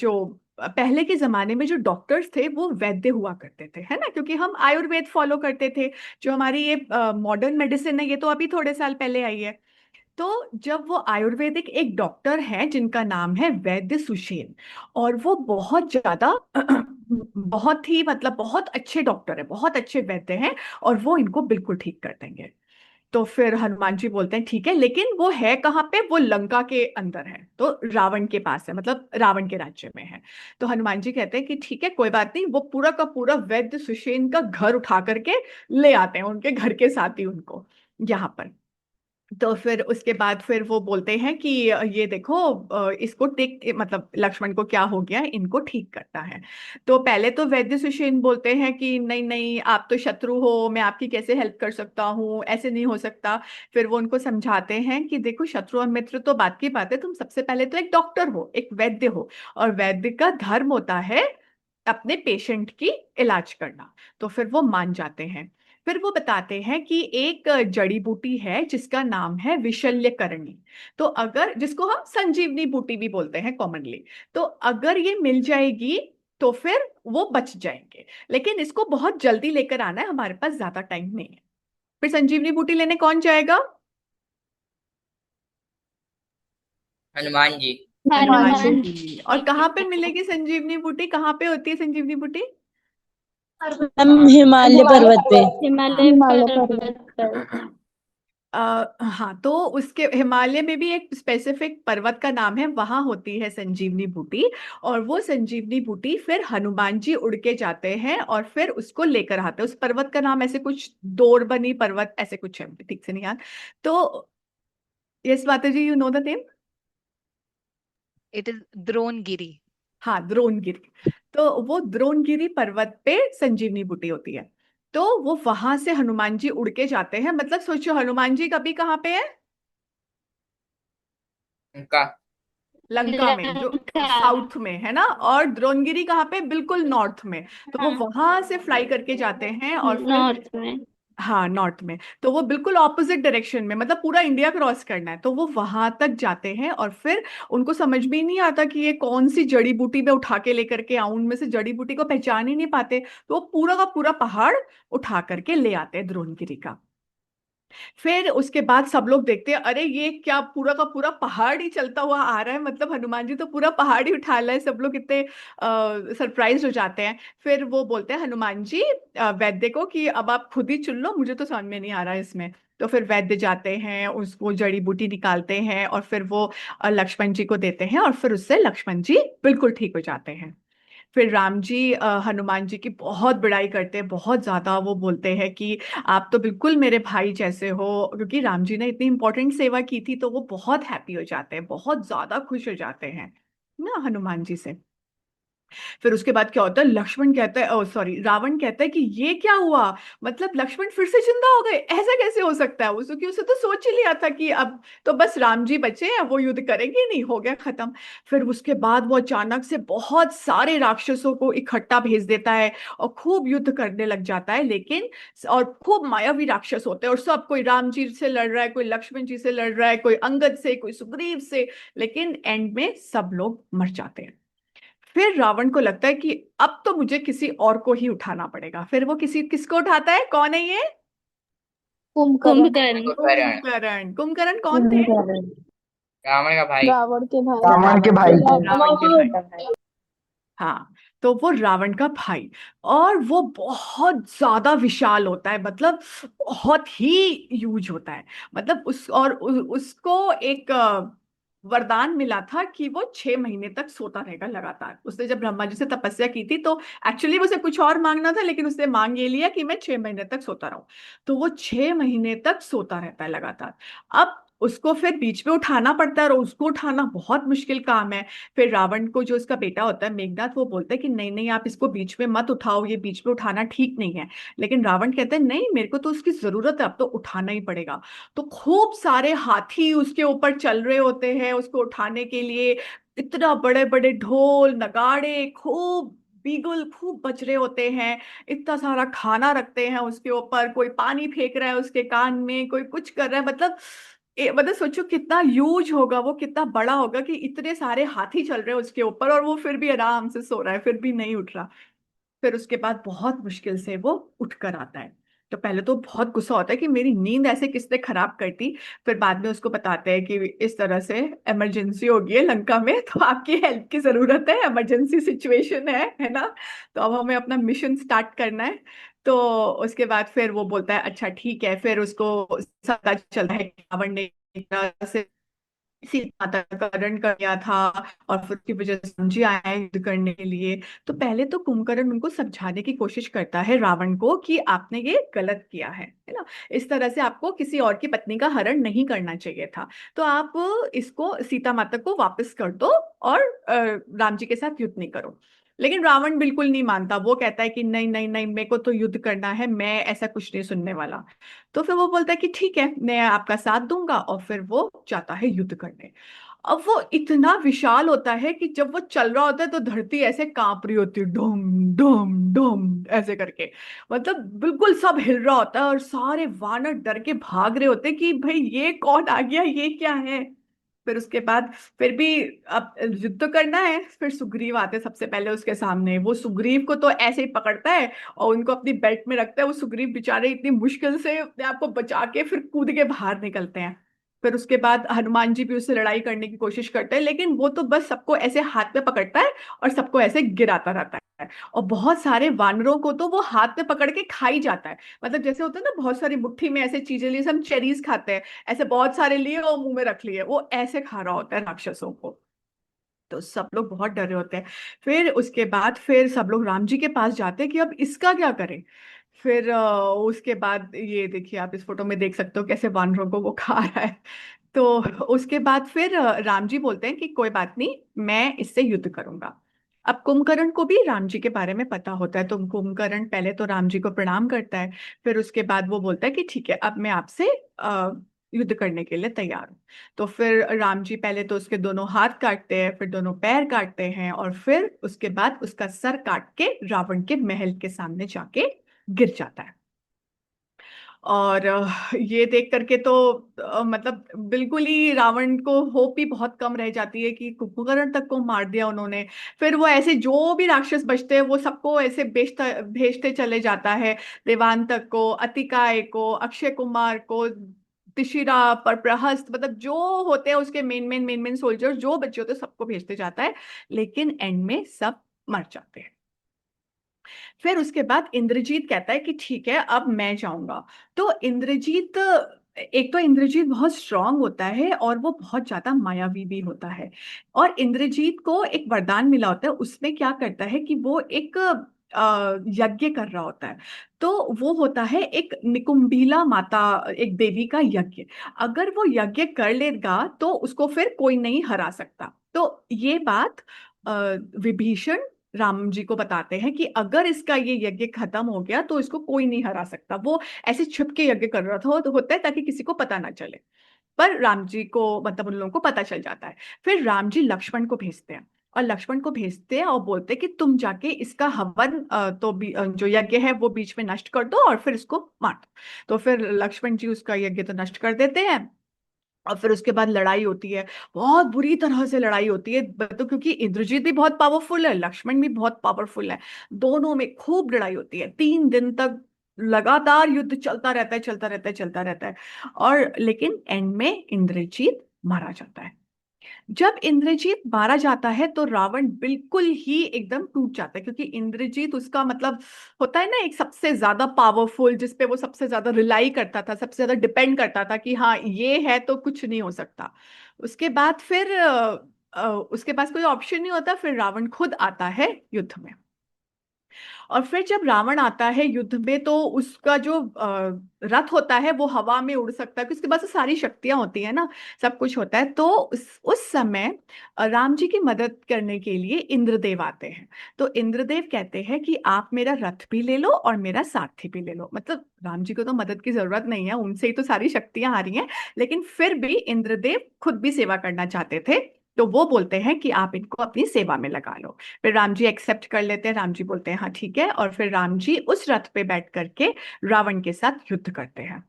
जो पहले के जमाने में जो डॉक्टर्स थे वो वैद्य हुआ करते थे, है ना, क्योंकि हम आयुर्वेद फॉलो करते थे। जो हमारी ये मॉडर्न मेडिसिन है, ये तो अभी थोड़े साल पहले आई है। तो जब वो आयुर्वेदिक एक डॉक्टर है जिनका नाम है वैद्य सुषेण, और वो बहुत ज्यादा बहुत ही, मतलब बहुत अच्छे डॉक्टर है, बहुत अच्छे वैद्य हैं, और वो इनको बिल्कुल ठीक कर देंगे। तो फिर हनुमान जी बोलते हैं ठीक है, लेकिन वो है कहाँ पे, वो लंका के अंदर है, तो रावण के पास है, मतलब रावण के राज्य में है। तो हनुमान जी कहते हैं कि ठीक है, कोई बात नहीं, वो पूरा का पूरा वैद्य सुषेण का घर उठा करके ले आते हैं, उनके घर के साथ ही उनको यहाँ पर। तो फिर उसके बाद फिर वो बोलते हैं कि ये देखो, इसको टेक, मतलब लक्ष्मण को क्या हो गया, इनको ठीक करता है। तो पहले तो वैद्य सुषेण बोलते हैं कि नहीं नहीं, आप तो शत्रु हो, मैं आपकी कैसे हेल्प कर सकता हूँ, ऐसे नहीं हो सकता। फिर वो उनको समझाते हैं कि देखो, शत्रु और मित्र तो बात की बात है, तुम सबसे पहले तो एक डॉक्टर हो, एक वैद्य हो, और वैद्य का धर्म होता है अपने पेशेंट की इलाज करना। तो फिर वो मान जाते हैं। फिर वो बताते हैं कि एक जड़ी बूटी है जिसका नाम है विशल्यकरणी। तो अगर, जिसको हम संजीवनी बूटी भी बोलते हैं कॉमनली, तो अगर ये मिल जाएगी तो फिर वो बच जाएंगे। लेकिन इसको बहुत जल्दी लेकर आना है, हमारे पास ज्यादा टाइम नहीं है। फिर संजीवनी बूटी लेने कौन जाएगा? हनुमान जी। हनुमान हनुमान जी। और कहाँ पे मिलेगी संजीवनी बूटी, कहाँ पे होती है संजीवनी बूटी? मैम हिमालय पर्वत पे। हाँ। हिमालय पर्वत पे। हाँ, तो उसके हिमालय में भी एक स्पेसिफिक पर्वत का नाम है, वहां होती है संजीवनी बूटी। और वो संजीवनी बूटी फिर हनुमान जी उड़ के जाते हैं और फिर उसको लेकर आते हैं। उस पर्वत का नाम ऐसे कुछ दौड़बनी पर्वत ऐसे कुछ है, ठीक से नहीं याद। तो यस माता जी, you know the name. It is Dronagiri. हाँ, द्रोणगिरी। तो वो द्रोणगिरी पर्वत पे संजीवनी बूटी होती है। तो वो वहां से हनुमान जी उड़ के जाते हैं, मतलब सोचो हनुमान जी कभी कहाँ पे है? उनका। लंका में, जो साउथ में है ना, और द्रोणगिरी कहाँ पे, बिल्कुल नॉर्थ में। तो वो वहां से फ्लाई करके जाते हैं और फिर, नॉर्थ में। हाँ नॉर्थ में। तो वो बिल्कुल ऑपोजिट डायरेक्शन में, मतलब पूरा इंडिया क्रॉस करना है, तो वो वहां तक जाते हैं। और फिर उनको समझ में ही नहीं आता कि ये कौन सी जड़ी बूटी में उठा के लेकर के आऊं, उनमें से जड़ी बूटी को पहचान ही नहीं पाते। तो वो पूरा का पूरा पहाड़ उठा करके ले आते हैं द्रोणगिरी का। फिर उसके बाद सब लोग देखते हैं, अरे ये क्या, पूरा का पूरा पहाड़ ही चलता हुआ आ रहा है, मतलब हनुमान जी तो पूरा पहाड़ ही उठा लाए। सब लोग इतने सरप्राइज हो जाते हैं। फिर वो बोलते हैं हनुमान जी वैद्य को कि अब आप खुद ही चुन लो, मुझे तो समझ में नहीं आ रहा है इसमें। तो फिर वैद्य जाते हैं, उसको जड़ी बूटी निकालते हैं और फिर वो लक्ष्मण जी को देते हैं, और फिर उससे लक्ष्मण जी बिल्कुल ठीक हो जाते हैं। फिर राम जी हनुमान जी की बहुत बड़ाई करते हैं, बहुत ज्यादा। वो बोलते हैं कि आप तो बिल्कुल मेरे भाई जैसे हो, क्योंकि राम जी ने इतनी इंपॉर्टेंट सेवा की थी। तो वो बहुत हैप्पी हो जाते हैं, बहुत ज्यादा खुश हो जाते हैं ना हनुमान जी से। फिर उसके बाद क्या होता है, लक्ष्मण कहता है, ओ सॉरी, रावण कहता है कि ये क्या हुआ, मतलब लक्ष्मण फिर से जिंदा हो गए, ऐसा कैसे हो सकता है, उसको कि उसे तो सोच ही लिया था कि अब तो बस राम जी बचे हैं, वो युद्ध करेंगे नहीं, हो गया खत्म। फिर उसके बाद वो अचानक से बहुत सारे राक्षसों को इकट्ठा भेज देता है और खूब युद्ध करने लग जाता है, लेकिन और खूब मायावी राक्षस होते हैं, और सब, कोई राम जी से लड़ रहा है, कोई लक्ष्मण जी से लड़ रहा है, कोई अंगद से, कोई सुग्रीव से, लेकिन एंड में सब लोग मर जाते हैं। फिर रावण को लगता है कि अब तो मुझे किसी और को ही उठाना पड़ेगा, फिर वो किसको उठाता है, कौन है ये, कुंभकर्ण। कुंभकर्ण। कुंभकर्ण। कुंभकर्ण कौन थे, कुंभकर्ण रावण का भाई। रावण के भाई। रावण के भाई थे। रावण के भाई। हाँ, तो वो रावण का भाई, और वो बहुत ज्यादा विशाल होता है, मतलब बहुत ही ह्यूज होता है, मतलब उसको एक वरदान मिला था कि वो 6 महीने तक सोता रहेगा लगातार। उसने जब ब्रह्मा जी से तपस्या की थी तो एक्चुअली उसे कुछ और मांगना था, लेकिन उसने मांग ये लिया कि मैं 6 महीने तक सोता रहूं। तो वो 6 महीने तक सोता रहता है लगातार। अब उसको फिर बीच में उठाना पड़ता है, और उसको उठाना बहुत मुश्किल काम है। फिर रावण को, जो उसका बेटा होता है मेघनाथ, वो बोलता है कि नहीं नहीं, आप इसको बीच में मत उठाओ, ये बीच में उठाना ठीक नहीं है। लेकिन रावण कहता है नहीं, मेरे को तो उसकी जरूरत है, अब तो उठाना ही पड़ेगा। तो खूब सारे हाथी उसके ऊपर चल रहे होते हैं उसको उठाने के लिए, इतना बड़े बड़े ढोल नगाड़े, खूब बीगुल खूब बज रहे होते हैं, इतना सारा खाना रखते हैं उसके ऊपर, कोई पानी फेंक रहा है उसके कान में, कोई कुछ कर रहा है, मतलब मतलब सोचो कितना यूज होगा वो, कितना बड़ा होगा कि इतने सारे हाथी चल रहे हैं उसके ऊपर, और वो फिर भी आराम से सो रहा है, फिर भी नहीं उठ रहा। फिर उसके बाद बहुत मुश्किल से वो उठ कर आता है। तो पहले तो बहुत गुस्सा होता है कि मेरी नींद ऐसे किसने खराब कर दी। फिर बाद में उसको बताते हैं कि इस तरह से इमरजेंसी हो गई है लंका में, तो आपकी हेल्प की जरूरत है, इमरजेंसी सिचुएशन है ना, तो अब हमें अपना मिशन स्टार्ट करना है। तो उसके बाद फिर वो बोलता है अच्छा ठीक है, फिर उसको पता चलता है कि रावण ने एक तरह से सीता माता का हरण कर दिया था, और फिर उसकी वजह से समझी आए हैं युद्ध करने के लिए। तो पहले तो कुंभकर्ण उनको समझाने की कोशिश करता है रावण को कि आपने ये गलत किया है ना, इस तरह से आपको किसी और की पत्नी का हरण नहीं करना चाहिए था, तो आप इसको सीता माता को वापस कर दो, और राम जी के साथ युद्ध नहीं करो। लेकिन रावण बिल्कुल नहीं मानता, वो कहता है कि नहीं नहीं नहीं, मेरे को तो युद्ध करना है, मैं ऐसा कुछ नहीं सुनने वाला। तो फिर वो बोलता है कि ठीक है, मैं आपका साथ दूंगा, और फिर वो जाता है युद्ध करने। अब वो इतना विशाल होता है कि जब वो चल रहा होता है तो धरती ऐसे कांप रही होती है, डोम डोम डोम ऐसे करके, मतलब बिल्कुल सब हिल रहा होता है, और सारे वानर डर के भाग रहे होते हैं कि भाई ये कौन आ गया, ये क्या है। फिर उसके बाद फिर भी अब युद्ध तो करना है, फिर सुग्रीव आते हैं सबसे पहले उसके सामने। वो सुग्रीव को तो ऐसे ही पकड़ता है और उनको अपनी बेल्ट में रखता है। वो सुग्रीव बेचारे इतनी मुश्किल से अपने आप को बचा के फिर कूद के बाहर निकलते हैं। फिर उसके बाद हनुमान जी भी उससे लड़ाई करने की कोशिश करते हैं, लेकिन वो तो बस सबको ऐसे हाथ में पकड़ता है और सबको ऐसे गिराता रहता है, और बहुत सारे वानरों को तो वो हाथ में पकड़ के खा ही जाता है। मतलब जैसे होता है ना, बहुत सारी मुट्ठी में ऐसे चीजें लिए, हम चेरीज खाते हैं, ऐसे बहुत सारे लिए और मुंह में रख लिए, वो ऐसे खा रहा होता है राक्षसों को। तो सब लोग बहुत डरे होते हैं। फिर उसके बाद फिर सब लोग राम जी के पास जाते हैं कि अब इसका क्या करें। फिर उसके बाद ये देखिए, आप इस फोटो में देख सकते हो कैसे वानरों को वो खा रहा है। तो उसके बाद फिर राम जी बोलते हैं कि कोई बात नहीं, मैं इससे युद्ध करूंगा। अब कुंभकर्ण को भी राम जी के बारे में पता होता है, तो कुंभकर्ण पहले तो राम जी को प्रणाम करता है। फिर उसके बाद वो बोलता है कि ठीक है, अब मैं आपसे युद्ध करने के लिए तैयार हूँ। तो फिर राम जी पहले तो उसके दोनों हाथ काटते हैं, फिर दोनों पैर काटते हैं, और फिर उसके बाद उसका सर काट के रावण के महल के सामने जाके गिर जाता है। और ये देख करके तो मतलब बिल्कुल ही रावण को होप ही बहुत कम रह जाती है कि कुंभकर्ण तक को मार दिया उन्होंने। फिर वो ऐसे जो भी राक्षस बचते हैं वो सबको ऐसे बेचता भेजते चले जाता है, देवांतक को, अतिकाय को, अक्षय कुमार को, तिशिरा पर प्रहस्त, मतलब जो होते हैं उसके मेन मेन सोल्जर जो बच्चे होते हैं सबको भेजते जाता है, लेकिन एंड में सब मर जाते हैं। फिर उसके बाद इंद्रजीत कहता है कि ठीक है, अब मैं जाऊंगा। तो इंद्रजीत, एक तो इंद्रजीत बहुत स्ट्रांग होता है और वो बहुत ज्यादा मायावी भी होता है। और इंद्रजीत को एक वरदान मिला होता है, उसमें क्या करता है कि वो एक यज्ञ कर रहा होता है। तो वो होता है एक निकुंभिला माता, एक देवी का यज्ञ। अगर वो यज्ञ कर लेगा तो उसको फिर कोई नहीं हरा सकता। तो ये बात विभीषण राम जी को बताते हैं कि अगर इसका ये यज्ञ खत्म हो गया तो इसको कोई नहीं हरा सकता। वो ऐसे छुप के यज्ञ कर रहा था, तो होता है ताकि किसी को पता ना चले। पर राम जी को मतलब उन लोगों को पता चल जाता है। फिर राम जी लक्ष्मण को भेजते हैं, और लक्ष्मण को भेजते हैं और बोलते हैं कि तुम जाके इसका हवन जो यज्ञ है वो बीच में नष्ट कर दो और फिर इसको मार दो। तो फिर लक्ष्मण जी उसका यज्ञ तो नष्ट कर देते हैं। और फिर उसके बाद लड़ाई होती है, बहुत बुरी तरह से लड़ाई होती है। तो क्योंकि इंद्रजीत भी बहुत पावरफुल है, लक्ष्मण भी बहुत पावरफुल है, दोनों में खूब लड़ाई होती है। 3 दिन तक लगातार युद्ध चलता रहता है, चलता रहता है, चलता रहता है। और लेकिन एंड में इंद्रजीत मारा जाता है। जब इंद्रजीत मारा जाता है तो रावण बिल्कुल ही एकदम टूट जाता है, क्योंकि इंद्रजीत उसका मतलब होता है ना, एक सबसे ज्यादा पावरफुल, जिसपे वो सबसे ज्यादा रिलाई करता था, सबसे ज्यादा डिपेंड करता था कि हाँ ये है तो कुछ नहीं हो सकता। उसके बाद फिर उसके पास कोई ऑप्शन नहीं होता, फिर रावण खुद आता है युद्ध में। और फिर जब रावण आता है युद्ध में तो उसका जो रथ होता है वो हवा में उड़ सकता है, उसके पास तो सारी शक्तियां होती है ना, सब कुछ होता है। तो उस समय राम जी की मदद करने के लिए इंद्रदेव आते हैं। तो इंद्रदेव कहते हैं कि आप मेरा रथ भी ले लो और मेरा सारथी भी ले लो। मतलब राम जी को तो मदद की जरूरत नहीं है, उनसे ही तो सारी शक्तियां आ रही हैं, लेकिन फिर भी इंद्रदेव खुद भी सेवा करना चाहते थे। तो वो बोलते हैं कि आप इनको अपनी सेवा में लगा लो। फिर राम जी एक्सेप्ट कर लेते हैं, राम जी बोलते हैं हाँ ठीक है, और फिर राम जी उस रथ पे बैठ करके रावण के साथ युद्ध करते हैं।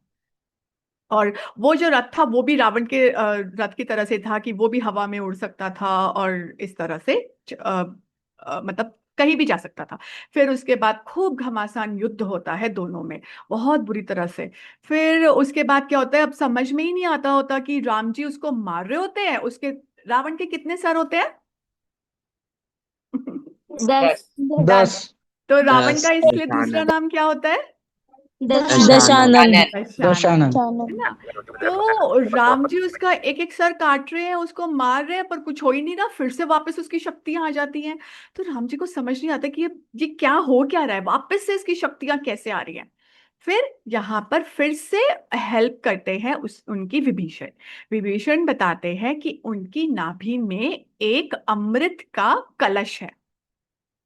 और वो जो रथ था वो भी रावण के रथ की तरह से था कि वो भी हवा में उड़ सकता था और इस तरह से मतलब कहीं भी जा सकता था। फिर उसके बाद खूब घमासान युद्ध होता है दोनों में, बहुत बुरी तरह से। फिर उसके बाद क्या होता है, अब समझ में ही नहीं आता होता कि राम जी उसको मार रहे होते हैं। उसके रावण के कितने सर होते हैं? 10 10। 10 10। तो रावण का इसलिए दूसरा दशानन नाम क्या होता है? दशानन आनंद। दशानन, है ना। तो राम जी उसका एक एक सर काट रहे हैं, उसको मार रहे हैं, पर कुछ हो ही नहीं रहा। फिर से वापस उसकी शक्तियां आ जाती हैं। तो राम जी को समझ नहीं आता कि ये क्या हो क्या रहा है, वापस से इसकी शक्तियां कैसे आ रही हैं। फिर यहाँ पर फिर से हेल्प करते हैं उनकी विभीषण। विभीषण बताते हैं कि उनकी नाभि में एक अमृत का कलश है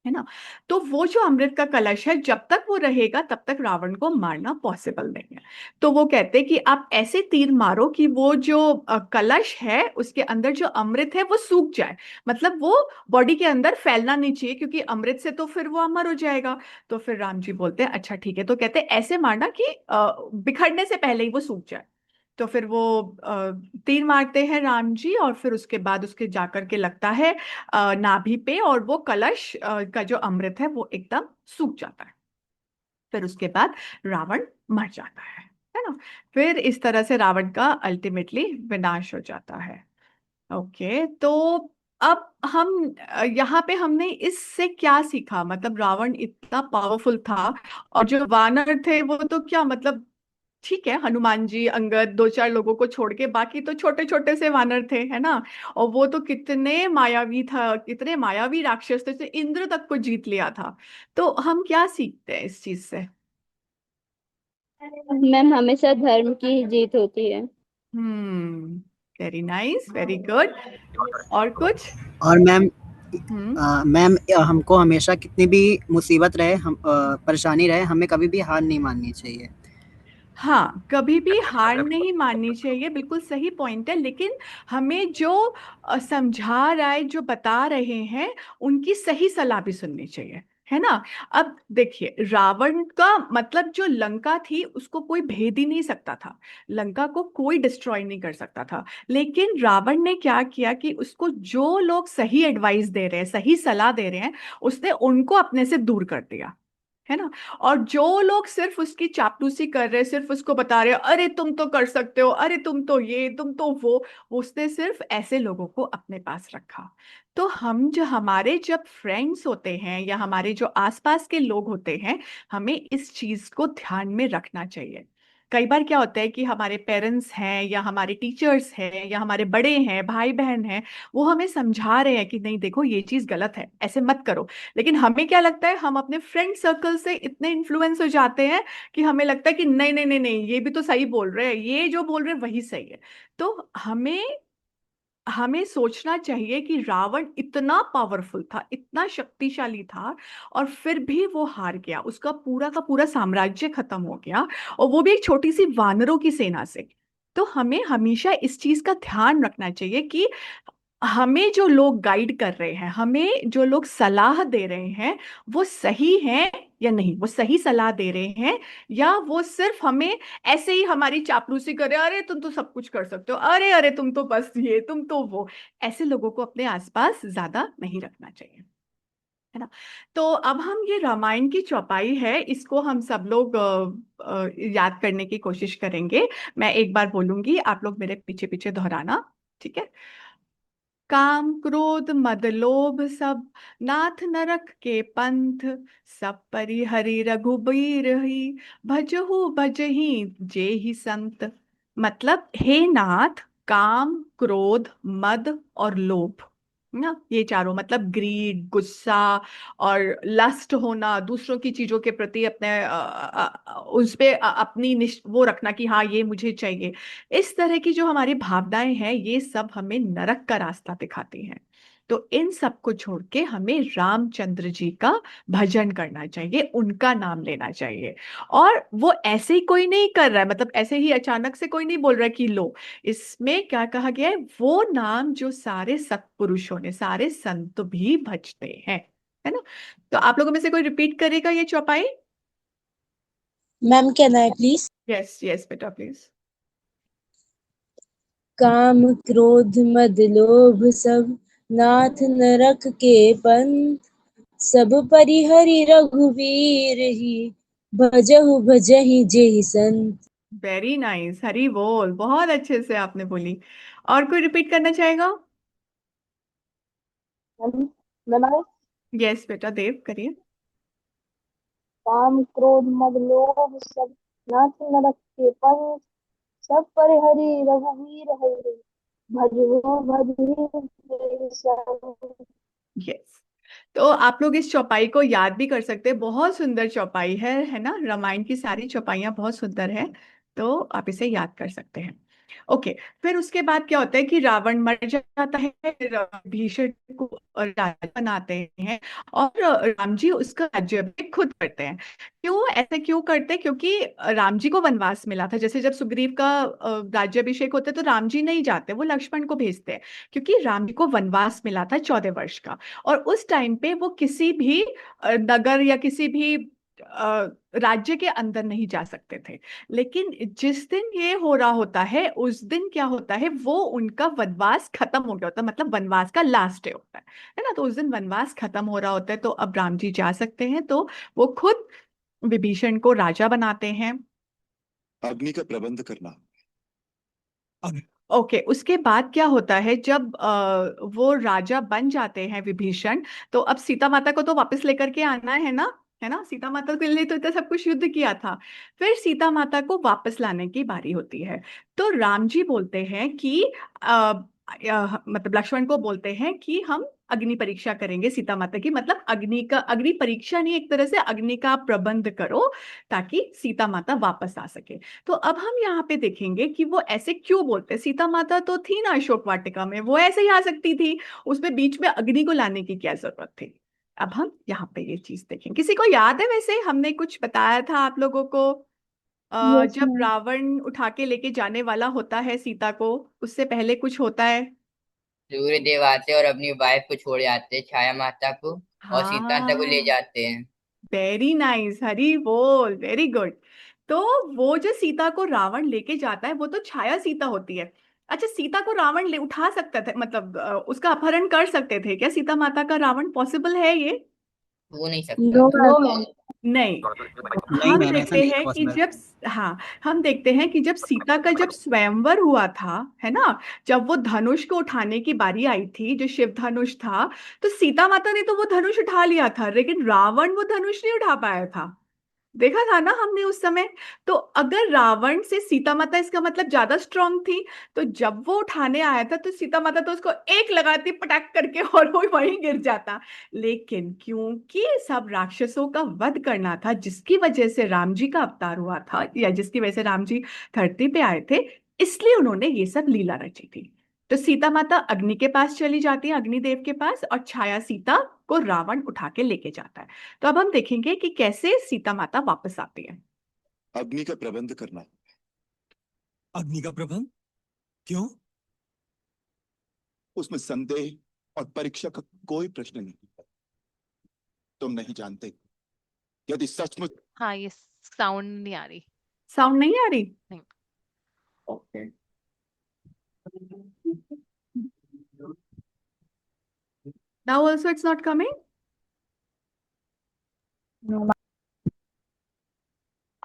ना। तो वो जो अमृत का कलश है, जब तक वो रहेगा तब तक रावण को मारना पॉसिबल नहीं है। तो वो कहते हैं कि आप ऐसे तीर मारो कि वो जो कलश है उसके अंदर जो अमृत है वो सूख जाए, मतलब वो बॉडी के अंदर फैलना नहीं चाहिए, क्योंकि अमृत से तो फिर वो अमर हो जाएगा। तो फिर राम जी बोलते हैं अच्छा ठीक है। तो कहते हैं ऐसे मारना कि बिखरने से पहले ही वो सूख जाए। तो फिर वो तीर मारते हैं राम जी, और फिर उसके बाद उसके जाकर के लगता है नाभि पे, और वो कलश का जो अमृत है वो एकदम सूख जाता है। फिर उसके बाद रावण मर जाता है ना। फिर इस तरह से रावण का अल्टीमेटली विनाश हो जाता है। ओके, तो अब हम यहाँ पे हमने इससे क्या सीखा, मतलब रावण इतना पावरफुल था, और जो वानर थे वो तो क्या मतलब, ठीक है हनुमान जी, अंगद, 2-4 लोगों को छोड़ के बाकी तो छोटे छोटे से वानर थे, है ना। और वो तो कितने मायावी था, कितने मायावी राक्षस थे, तो इंद्र तक को जीत लिया था। तो हम क्या सीखते हैं इस चीज से? मैम, हमेशा धर्म की ही जीत होती है। हम्म, वेरी नाइस, वेरी गुड। और कुछ? और मैम हम्म। मैम हमको हमेशा कितनी भी मुसीबत रहे, हम परेशानी रहे, हमें कभी भी हार नहीं माननी चाहिए। हाँ, कभी भी हार नहीं माननी चाहिए, बिल्कुल सही पॉइंट है। लेकिन हमें जो समझा रहा है, जो बता रहे हैं, उनकी सही सलाह भी सुननी चाहिए, है ना। अब देखिए, रावण का मतलब जो लंका थी उसको कोई भेद ही नहीं सकता था, लंका को कोई डिस्ट्रॉय नहीं कर सकता था। लेकिन रावण ने क्या किया कि उसको जो लोग सही एडवाइस दे रहे हैं, सही सलाह दे रहे हैं, उसने उनको अपने से दूर कर दिया, है ना। और जो लोग सिर्फ उसकी चापलूसी कर रहे, सिर्फ उसको बता रहे अरे तुम तो कर सकते हो, अरे तुम तो ये, तुम तो वो, उसने सिर्फ ऐसे लोगों को अपने पास रखा। तो हम जो हमारे जब फ्रेंड्स होते हैं या हमारे जो आसपास के लोग होते हैं, हमें इस चीज को ध्यान में रखना चाहिए। कई बार क्या होता है कि हमारे पेरेंट्स हैं या हमारे टीचर्स हैं या हमारे बड़े हैं, भाई बहन हैं, वो हमें समझा रहे हैं कि नहीं देखो ये चीज गलत है, ऐसे मत करो। लेकिन हमें क्या लगता है, हम अपने फ्रेंड सर्कल से इतने इन्फ्लुएंस हो जाते हैं कि हमें लगता है कि नहीं नहीं नहीं नहीं, ये भी तो सही बोल रहे हैं, ये जो बोल रहे हैं वही सही है। तो हमें हमें सोचना चाहिए कि रावण इतना पावरफुल था, इतना शक्तिशाली था, और फिर भी वो हार गया, उसका पूरा का पूरा साम्राज्य खत्म हो गया, और वो भी एक छोटी सी वानरों की सेना से। तो हमें हमेशा इस चीज का ध्यान रखना चाहिए कि हमें जो लोग गाइड कर रहे हैं, हमें जो लोग सलाह दे रहे हैं, वो सही हैं या नहीं, वो सही सलाह दे रहे हैं, या वो सिर्फ हमें ऐसे ही हमारी चापलूसी करे, अरे तुम तो सब कुछ कर सकते हो, अरे अरे तुम तो बस ये, तुम तो वो। ऐसे लोगों को अपने आसपास ज्यादा नहीं रखना चाहिए, है ना। तो अब हम ये रामायण की चौपाई है, इसको हम सब लोग याद करने की कोशिश करेंगे। मैं एक बार बोलूंगी, आप लोग मेरे पीछे पीछे दोहराना, ठीक है। काम क्रोध मद लोभ सब, नाथ नरक के पंथ, सब परिहरि रघुबीर ही, भजहु भजहि जे ही संत। मतलब, हे नाथ, काम क्रोध मद और लोभ, ना, ये चारों, मतलब ग्रीड, गुस्सा और लस्ट होना, दूसरों की चीजों के प्रति अपने उस पे अपनी वो रखना कि हाँ ये मुझे चाहिए, इस तरह की जो हमारी भावनाएं हैं, ये सब हमें नरक का रास्ता दिखाती हैं। तो इन सब को छोड़ के हमें रामचंद्र जी का भजन करना चाहिए, उनका नाम लेना चाहिए। और वो ऐसे ही कोई नहीं कर रहा है, मतलब ऐसे ही अचानक से कोई नहीं बोल रहा है कि लो। इसमें क्या कहा गया है, वो नाम जो सारे सत्पुरुषों ने, सारे संत भी भजते हैं, है ना। तो आप लोगों में से कोई रिपीट करेगा ये चौपाई? मैम कहना है प्लीज। यस यस बेटा, प्लीज। काम क्रोध मद लोभ सब, नाथ नरक के पंथ, सब परिहरि रघुवीर ही, भजहु भजहि जेहि संत। वेरी नाइस, हरी बोल, बहुत अच्छे से आपने बोली। और कोई रिपीट करना चाहेगा? मैम, यस बेटा, देव करिए। काम क्रोध मद लोभ सब, नाथ नरक के पंथ, सब परिहरि रघुवीर हरि, भजहु भजहि जेहि संत। यस। तो आप लोग इस चौपाई को याद भी कर सकते हैं, बहुत सुंदर चौपाई है ना। रामायण की सारी चौपाइयां बहुत सुंदर है, तो आप इसे याद कर सकते हैं। ओके। फिर उसके बाद क्या होता है कि रावण मर जाता है, फिर भीषण को राजा बनाते हैं, और राम जी उसका राज्याभिषेक खुद करते हैं। क्यों ऐसा क्यों करते हैं? क्योंकि राम जी को वनवास मिला था। जैसे जब सुग्रीव का राज्याभिषेक होता है तो राम जी नहीं जाते, वो लक्ष्मण को भेजते हैं, क्योंकि राम जी को वनवास मिला था 14 वर्ष का। और उस टाइम पे वो किसी भी नगर या किसी भी राज्य के अंदर नहीं जा सकते थे। लेकिन जिस दिन ये हो रहा होता है, उस दिन क्या होता है, वो उनका वनवास खत्म हो गया होता है, मतलब वनवास का लास्ट डे होता है ना। तो उस दिन वनवास खत्म हो रहा होता है, तो अब राम जी जा सकते हैं, तो वो खुद विभीषण को राजा बनाते हैं। अग्नि का प्रबंध करना। ओके। उसके बाद क्या होता है, जब वो राजा बन जाते हैं विभीषण, तो अब सीता माता को तो वापस लेकर के आना है ना, है ना। सीता माता के लिए तो इतना सब कुछ युद्ध किया था, फिर सीता माता को वापस लाने की बारी होती है। तो राम जी बोलते हैं कि मतलब लक्ष्मण को बोलते हैं कि हम अग्नि परीक्षा करेंगे सीता माता की, मतलब अग्नि परीक्षा नहीं, एक तरह से अग्नि का प्रबंध करो, ताकि सीता माता वापस आ सके। तो अब हम यहाँ पे देखेंगे कि वो ऐसे क्यों बोलते हैं। सीता माता तो थी ना अशोक वाटिका में, वो ऐसे ही आ सकती थी, उसमें बीच में अग्नि को लाने की क्या जरूरत थी। अब हम यहाँ पे ये चीज देखें। किसी को याद है, वैसे हमने कुछ बताया था आप लोगों को, यस जब मैम। रावण उठा के लेके जाने वाला होता है सीता को, उससे पहले कुछ होता है। सूर्य देव आते और अपनी वाइफ को छोड़ जाते हैं, छाया माता को, और सीता माता को ले हाँ, जाते हैं। वेरी नाइस, हरी बोल, वेरी गुड। तो वो जो सीता को रावण लेके जाता है, वो तो छाया सीता होती है। अच्छा, सीता को रावण ले उठा सकता था, मतलब उसका अपहरण कर सकते थे क्या सीता माता का? रावण पॉसिबल है ये? हो नहीं सकता। No ma'am. नहीं। नहीं हम मैम, ऐसा देखते नहीं हैं कि पॉसिबल। जब, हाँ, हम देखते हैं कि जब सीता का जब स्वयंवर हुआ था, है ना, जब वो धनुष को उठाने की बारी आई थी, जो शिव धनुष था, तो सीता माता ने तो वो धनुष उठा लिया था, लेकिन रावण वो धनुष नहीं उठा पाया था। देखा था ना हमने उस समय। तो अगर रावण से सीता माता, इसका मतलब ज्यादा स्ट्रांग थी, तो जब वो उठाने आया था तो सीता माता तो उसको एक लगाती पटक करके, और वो वहीं गिर जाता। लेकिन क्योंकि सब राक्षसों का वध करना था, जिसकी वजह से राम जी का अवतार हुआ था, या जिसकी वजह से राम जी धरती पे आए थे, इसलिए उन्होंने ये सब लीला रची थी। तो सीता माता अग्नि के पास चली जाती है, अग्निदेव के पास, और छाया सीता को रावण उठा के लेके जाता है। तो अब हम देखेंगे कि कैसे सीता माता वापस आती है। अग्नि का प्रबंध करना। अग्नि का प्रबंध? क्यों? उसमें संदेह और परीक्षा का कोई प्रश्न नहीं है। तुम नहीं जानते, यदि सचमुच हाँ, ये साउंड नहीं आ रही। साउंड नहीं आ रही? नहीं। Okay. Now also it's not coming.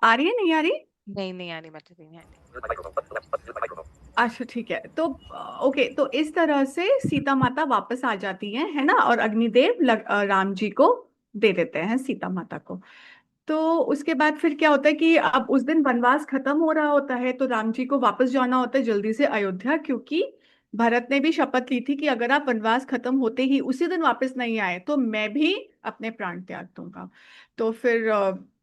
आ रही है, नहीं आ रही? नहीं, नहीं आ रही, मतलब नहीं आ रही। अच्छा ठीक है। तो ओके, तो इस तरह से सीता माता वापस आ जाती है ना, और अग्निदेव राम जी को दे देते हैं सीता माता को। तो उसके बाद फिर क्या होता है कि अब उस दिन वनवास खत्म हो रहा होता है, तो राम जी को वापस जाना होता है जल्दी से अयोध्या, क्योंकि भरत ने भी शपथ ली थी कि अगर आप वनवास खत्म होते ही उसी दिन वापस नहीं आए तो मैं भी अपने प्राण त्याग दूंगा। तो फिर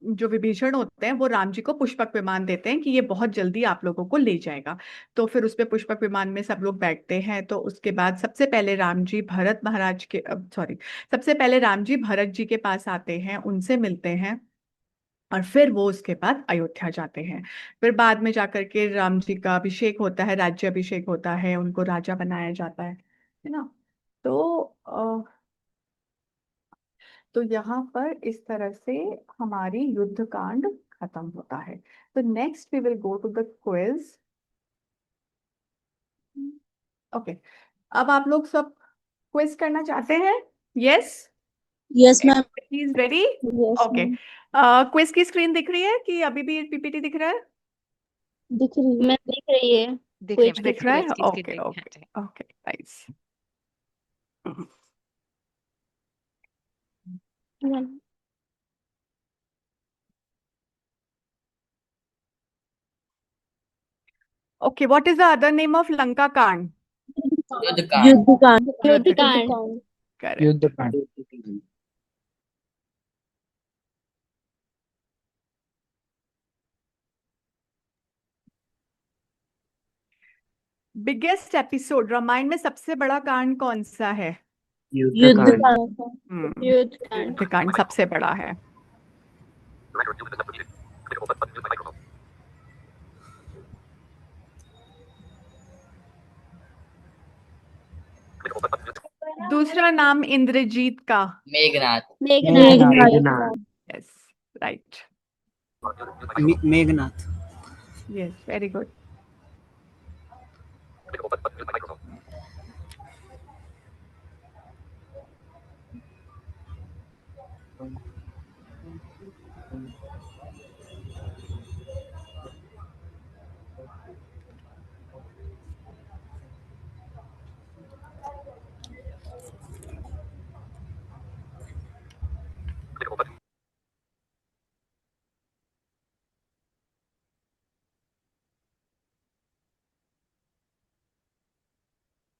जो विभीषण होते हैं वो राम जी को पुष्पक विमान देते हैं कि ये बहुत जल्दी आप लोगों को ले जाएगा। तो फिर उस पे पुष्पक विमान में सब लोग बैठते हैं। तो उसके बाद सबसे पहले राम जी भरत महाराज के सॉरी सबसे पहले राम जी भरत जी के पास आते हैं, उनसे मिलते हैं, और फिर वो उसके बाद अयोध्या जाते हैं। फिर बाद में जाकर के राम जी का अभिषेक होता है, राज्य अभिषेक होता है, उनको राजा बनाया जाता है ना। तो तो यहाँ पर इस तरह से हमारी युद्ध कांड खत्म होता है। तो next we will go to the quiz. Okay, अब आप लोग सब क्विज करना चाहते हैं? Yes yes ma'am. Is ready? Yes okay. Ma'am. Quiz की स्क्रीन दिख रही है कि अभी भी पीपीटी दिख रहा है? दिख रही है। मैम दिख रही है। दिख रही है क्विज मैडम, दिख रहा है? क्विज की स्क्रीन ओके दिख ओके रही है। Okay nice. Okay, what is the other name of Lanka कांड? युद्ध कांड। युद्ध कांड। युद्ध युद्ध कांड, कांड। करेक्ट। युद्ध कांड। बिगेस्ट एपिसोड, रामायण में सबसे बड़ा कांड कौन सा है? युद्ध कांड। युद्ध कांड। युद्ध कांड सबसे बड़ा है। दूसरा नाम इंद्रजीत का? Meghnath. Meghnath. Yes, right. Meghnath. Yes, very good.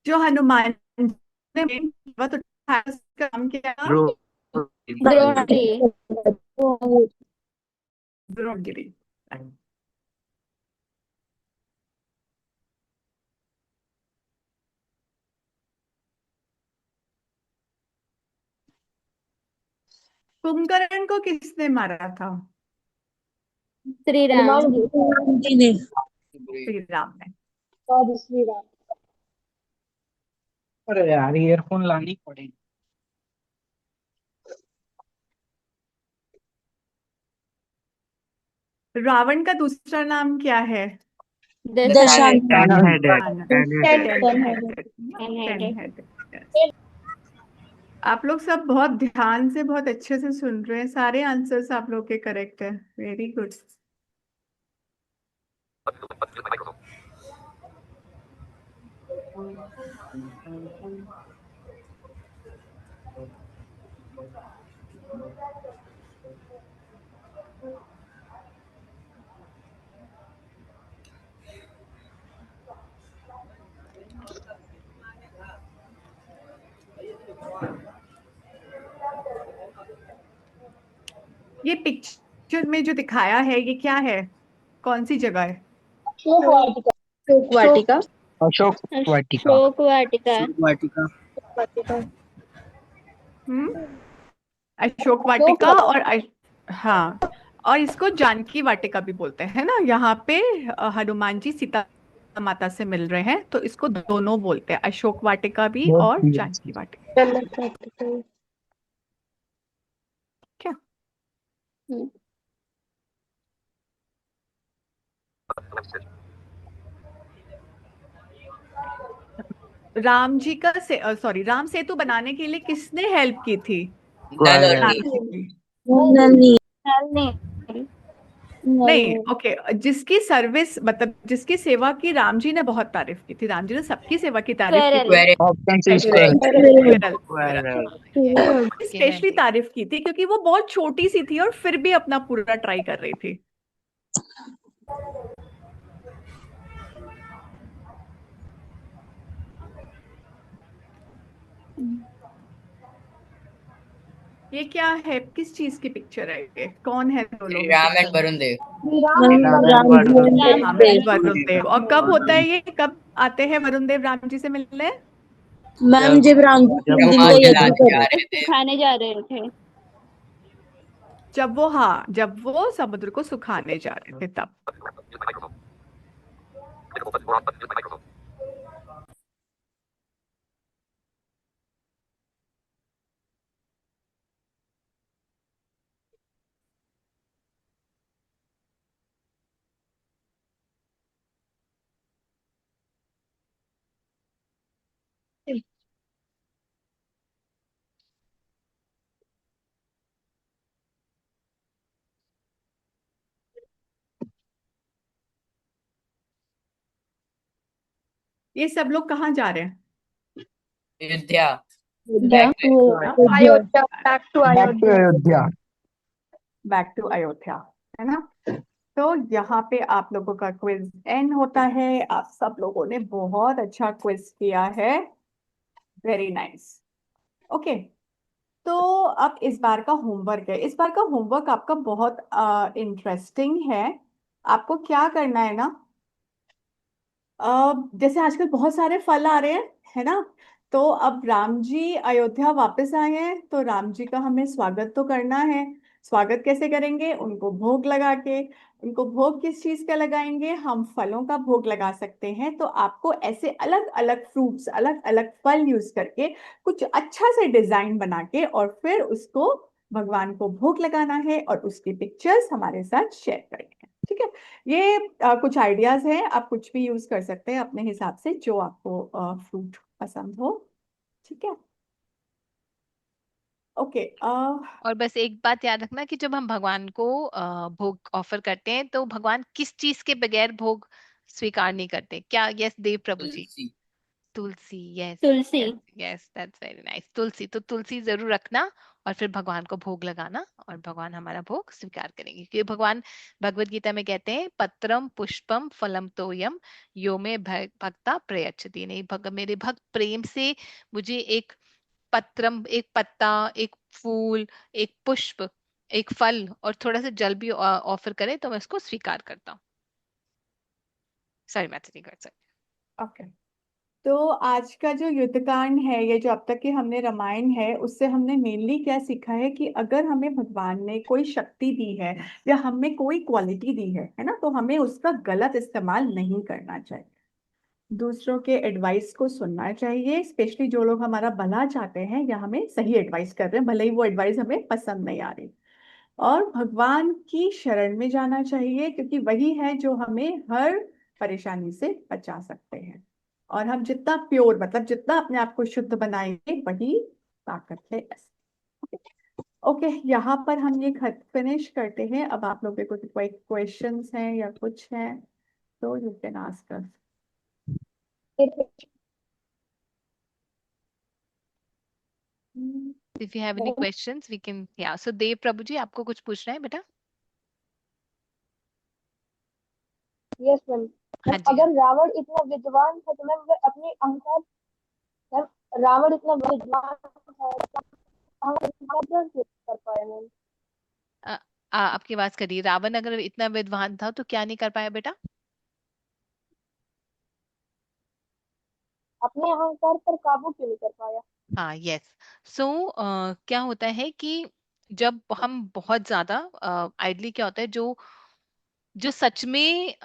जो हनुमान ने पर्वत उठाया उसका नाम क्या? द्रोणाचार्य। द्रोणगिरी। कुंभकर्ण को किसने मारा था? श्री राम हनुमान जी ने। श्री राम ने। और श्री राम। अरे यार, ईयरफोन लानी पड़ेगी। रावण का दूसरा नाम क्या है? दशानन। आप लोग सब बहुत ध्यान से, बहुत अच्छे से सुन रहे हैं। सारे आंसर्स आप लोग के करेक्ट है। Very good. ये पिक्चर में जो दिखाया है ये क्या है? कौन सी जगह है? शोक वाटिका। शोक वाटिका। अशोक वाटिका। अशोक वाटिका। अशोक वाटिका। हम्म अशोक वाटिका और हाँ, और इसको जानकी वाटिका भी बोलते हैं ना। यहाँ पे हनुमान जी सीता माता से मिल रहे हैं, तो इसको दोनों बोलते हैं, अशोक वाटिका भी बहुत और बढ़िया। जानकी वाटिका। क्या हम्म, राम जी का सॉरी, राम सेतु बनाने के लिए किसने हेल्प की थी? नल और नारद नील। जी की। नलनी। नलनी। नहीं, नलनी। ओके, जिसकी सर्विस मतलब जिसकी सेवा की राम जी ने बहुत तारीफ की थी, राम जी ने सबकी सेवा की तारीफ की क्वेरल। थी। क्वेरे ऑप्शन सी क्वेरे क्विरल, स्क्वायर। स्पेशली तारीफ की थी क्योंकि वो बहुत छोटी सी थी और फिर भी अपना पूरा ट्राई कर रही थी। ये क्या है, किस चीज की पिक्चर है? ये कौन है दो श्री लोग इस राम पिक्चर एंड में? वरुण देव। राम एंड वरुण देव। और कब होता है ये, कब आते हैं वरुण देव राम जी से मिलने? मैम जब राम जी जब 3 दिन समाज का यज्ञ जलाने जा रहे थे। सुखाने जा रहे थे। जब वो, हाँ, जब वो समुद्र को सुखाने जा रहे थे तब। ये सब लोग कहाँ जा रहे हैं? अयोध्या। बैक बैक टू हाँ, Ayodhya, back to back to Ayodhya. Ayodhya. Back to Ayodhya, है ना। तो यहाँ पे आप लोगों का क्विज एंड होता है। आप सब लोगों ने बहुत अच्छा क्विज किया है, वेरी नाइस। ओके, तो अब इस बार का होमवर्क है। इस बार का होमवर्क आपका बहुत इंटरेस्टिंग है। आपको क्या करना है ना, जैसे आजकल बहुत सारे फल आ रहे हैं, है ना। तो अब राम जी अयोध्या वापस आए हैं, तो राम जी का हमें स्वागत तो करना है। स्वागत कैसे करेंगे? उनको भोग लगा के। उनको भोग किस चीज का लगाएंगे? हम फलों का भोग लगा सकते हैं। तो आपको ऐसे अलग अलग फ्रूट्स, अलग अलग फल यूज करके कुछ अच्छा से डिजाइन बना के और फिर उसको भगवान को भोग लगाना है और उसकी पिक्चर्स हमारे साथ शेयर करनी है, ठीक है। ये कुछ आइडियाज हैं, आप कुछ भी यूज कर सकते हैं अपने हिसाब से, जो आपको फ्रूट पसंद हो, ठीक है। ओके। और बस एक बात याद रखना कि जब हम भगवान को भोग ऑफर करते हैं तो भगवान किस चीज के बगैर भोग स्वीकार नहीं करते? क्या? यस देव प्रभु जी। तुलसी। तुलसी। यस तुलसी। Yes yes, that's very nice. तुलसी, तो तुलसी जरूर रखना और फिर भगवान को भोग लगाना और भगवान हमारा भोग स्वीकार करेंगे, क्योंकि भगवान भगवत गीता में कहते हैं पत्रम पुष्पम फलम तोयम यो में भक्ता प्रयच्छति। नहीं, मेरे भक्त प्रेम से मुझे एक पत्रम, एक पत्ता, एक फूल, एक पुष्प, एक फल और थोड़ा सा जल भी ऑफर करे तो मैं उसको स्वीकार करता हूँ। सॉरी, मैं तो नहीं कर सकती। ओके, तो आज का जो युद्धकांड है, ये जो अब तक की हमने रामायण है, उससे हमने मेनली क्या सीखा है कि अगर हमें भगवान ने कोई शक्ति दी है या हमें कोई क्वालिटी दी है ना, तो हमें उसका गलत इस्तेमाल नहीं करना चाहिए। दूसरों के एडवाइस को सुनना चाहिए, स्पेशली जो लोग हमारा भला चाहते हैं या हमें सही एडवाइस कर रहे हैं, भले ही वो एडवाइस हमें पसंद नहीं आ रही। और भगवान की शरण में जाना चाहिए, क्योंकि वही है जो हमें हर परेशानी से बचा सकते हैं। और हम जितना प्योर, मतलब जितना अपने आप को शुद्ध बनाएंगे, वही ताकत है। ओके, यहाँ पर हम ये खत फिनिश करते हैं। अब आप लोगों के कोई क्वेश्चंस हैं या कुछ है तो you can ask us. If you have any questions we can, yeah, so देव प्रभु जी आपको कुछ पूछना है बेटा? Yes ma'am. हाँ जी। अगर रावण इतना विद्वान था तो मैम वह अपने अहंकार, मैम रावण इतना विद्वान था तो अहंकार क्यों कर पाया मैम? आपकी बात करिए, रावण अगर इतना विद्वान था तो क्या नहीं कर पाया बेटा? अपने अहंकार पर काबू क्यों नहीं कर पाया? हाँ, यस। सो क्या होता है कि जब हम बहुत ज्यादा आइडली क्या होता है, जो जो सच में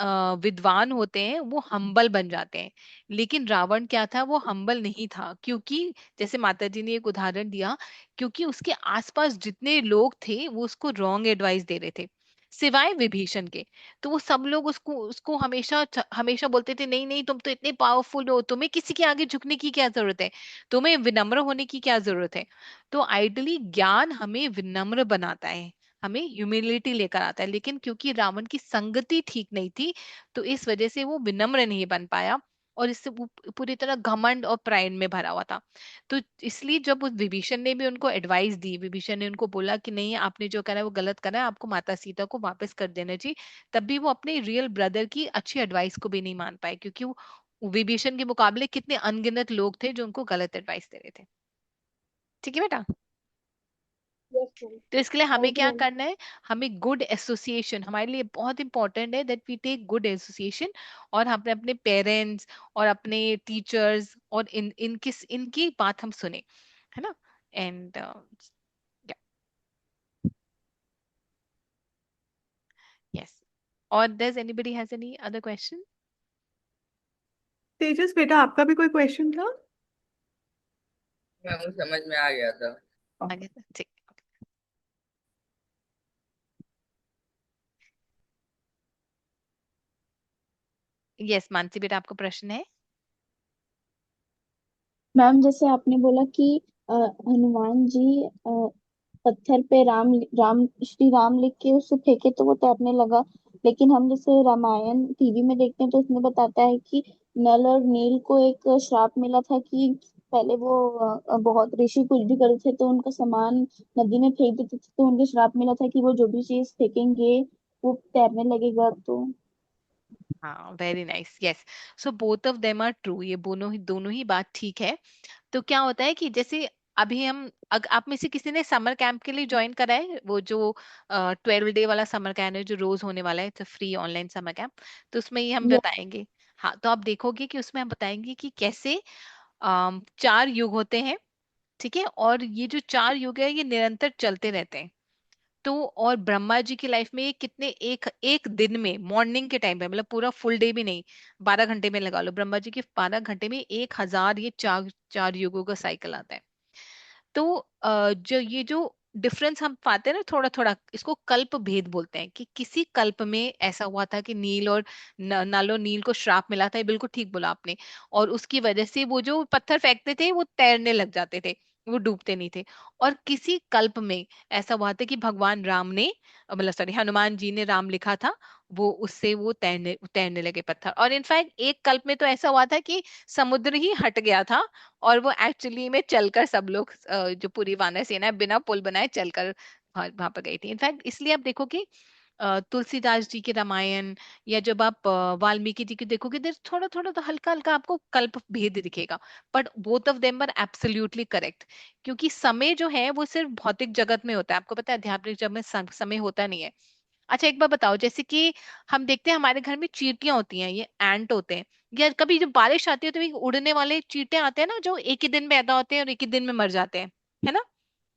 विद्वान होते हैं वो हम्बल बन जाते हैं। लेकिन रावण क्या था, वो हम्बल नहीं था, क्योंकि जैसे माता जी ने एक उदाहरण दिया, क्योंकि उसके आसपास जितने लोग थे वो उसको रॉन्ग एडवाइस दे रहे थे, सिवाय विभीषण के। तो वो सब लोग उसको उसको हमेशा हमेशा बोलते थे, नहीं नहीं, तुम तो इतने पावरफुल हो, तुम्हें किसी के आगे झुकने की क्या जरूरत है, तुम्हें विनम्र होने की क्या जरूरत है। तो आइडली ज्ञान हमें विनम्र बनाता है, हमें ह्यूमिलिटी लेकर आता है। लेकिन क्योंकि रावण की संगति ठीक नहीं थी, तो इस वजह से वो विनम्र नहीं बन पाया, और इससे वो पूरी तरह घमंड और प्राइड में भरा हुआ था। तो इसलिए जब उस विभीषण ने भी उनको एडवाइस दी, विभीषण ने उनको बोला कि नहीं, आपने जो करा है वो गलत करा है, आपको माता सीता को वापस कर देना चाहिए, तब भी वो अपने रियल ब्रदर की अच्छी एडवाइस को भी नहीं मान पाए, क्योंकि वो विभीषण के मुकाबले कितने अनगिनत लोग थे जो उनको गलत एडवाइस दे रहे थे। ठीक है बेटा। Yes ma'am. तो इसके लिए हमें थैंक यू क्या मैम। करना है, हमें गुड एसोसिएशन, हमारे लिए बहुत इंपॉर्टेंट है that we take good association, और हम अपने पेरेंट्स और अपने टीचर्स और इनकी बात हम सुने, है ना। And yes. और does anybody has any other question? Tejas बेटा, आपका भी कोई क्वेश्चन था? मैं समझ में आ गया था। आगे ठीक। यस मानसी बेटा, आपको प्रश्न है? मैम जैसे आपने बोला कि हनुमान जी पत्थर पे राम श्री राम लिख के उसको फेंके तो वो तैरने लगा। लेकिन हम जैसे रामायण टीवी में देखते हैं तो उसमें बताता है कि नल और नील को एक श्राप मिला था कि पहले वो बहुत ऋषि कुछ भी करते थे तो उनका सामान नदी में फेंक देते थे, तो उनको श्राप मिला था कि वो जो भी चीज फेंकेंगे वो तैरने लगेगा। तो हाँ, very nice, yes. So both of them are true, ये दोनों ही बात ठीक है। तो क्या होता है कि जैसे अभी हम आप में से किसी ने समर कैंप के लिए ज्वाइन करा है, वो जो 12 डे वाला समर कैंप है जो रोज होने वाला है, it's free online summer camp. तो उसमें ये हम ये बताएंगे। हाँ, तो आप देखोगे कि उसमें हम बताएंगे कि कैसे 4 युग होते हैं, ठीक है, और ये जो 4 युग है ये निरंतर चलते रहते हैं। तो और ब्रह्मा जी की लाइफ में ये कितने, एक एक दिन में मॉर्निंग के टाइम पे, मतलब पूरा फुल डे भी नहीं, 12 घंटे में लगा लो, ब्रह्मा जी के 12 घंटे में 1,000 ये चार चार युगों का साइकिल आता है। तो जो ये जो डिफरेंस हम पाते हैं ना थोड़ा थोड़ा, इसको कल्प भेद बोलते हैं, कि किसी कल्प में ऐसा हुआ था कि नील और नल और नील को श्राप मिला था, ये बिल्कुल ठीक बोला आपने, और उसकी वजह से वो जो पत्थर फेंकते थे वो तैरने लग जाते थे, वो डूबते नहीं थे। और किसी कल्प में ऐसा हुआ था कि भगवान राम ने, मतलब सॉरी, हनुमान जी ने राम लिखा था, वो उससे वो तैरने तैरने लगे पत्थर। और इनफैक्ट एक कल्प में तो ऐसा हुआ था कि समुद्र ही हट गया था, और वो एक्चुअली में चलकर सब लोग जो पूरी वानर सेना है, बिना पुल बनाए चलकर वहां पर गई थी। इनफैक्ट इसलिए आप देखो कि तुलसीदास जी के रामायण, या जब आप वाल्मीकि जी की देखोगे, देर थोड़ा थोड़ा तो हल्का हल्का आपको कल्प भेद दिखेगा, but both of them are absolutely correct. क्योंकि समय जो है वो सिर्फ भौतिक जगत में होता है, आपको पता है, आध्यात्मिक जगत में समय होता नहीं है। अच्छा एक बार बताओ, जैसे कि हम देखते हैं हमारे घर में चींटियां होती हैं, ये एंट होते हैं, या कभी जब बारिश आती है तो ये उड़ने वाले चींटे आते हैं ना, जो एक ही दिन में पैदा होते हैं और एक ही दिन में मर जाते हैं, है ना।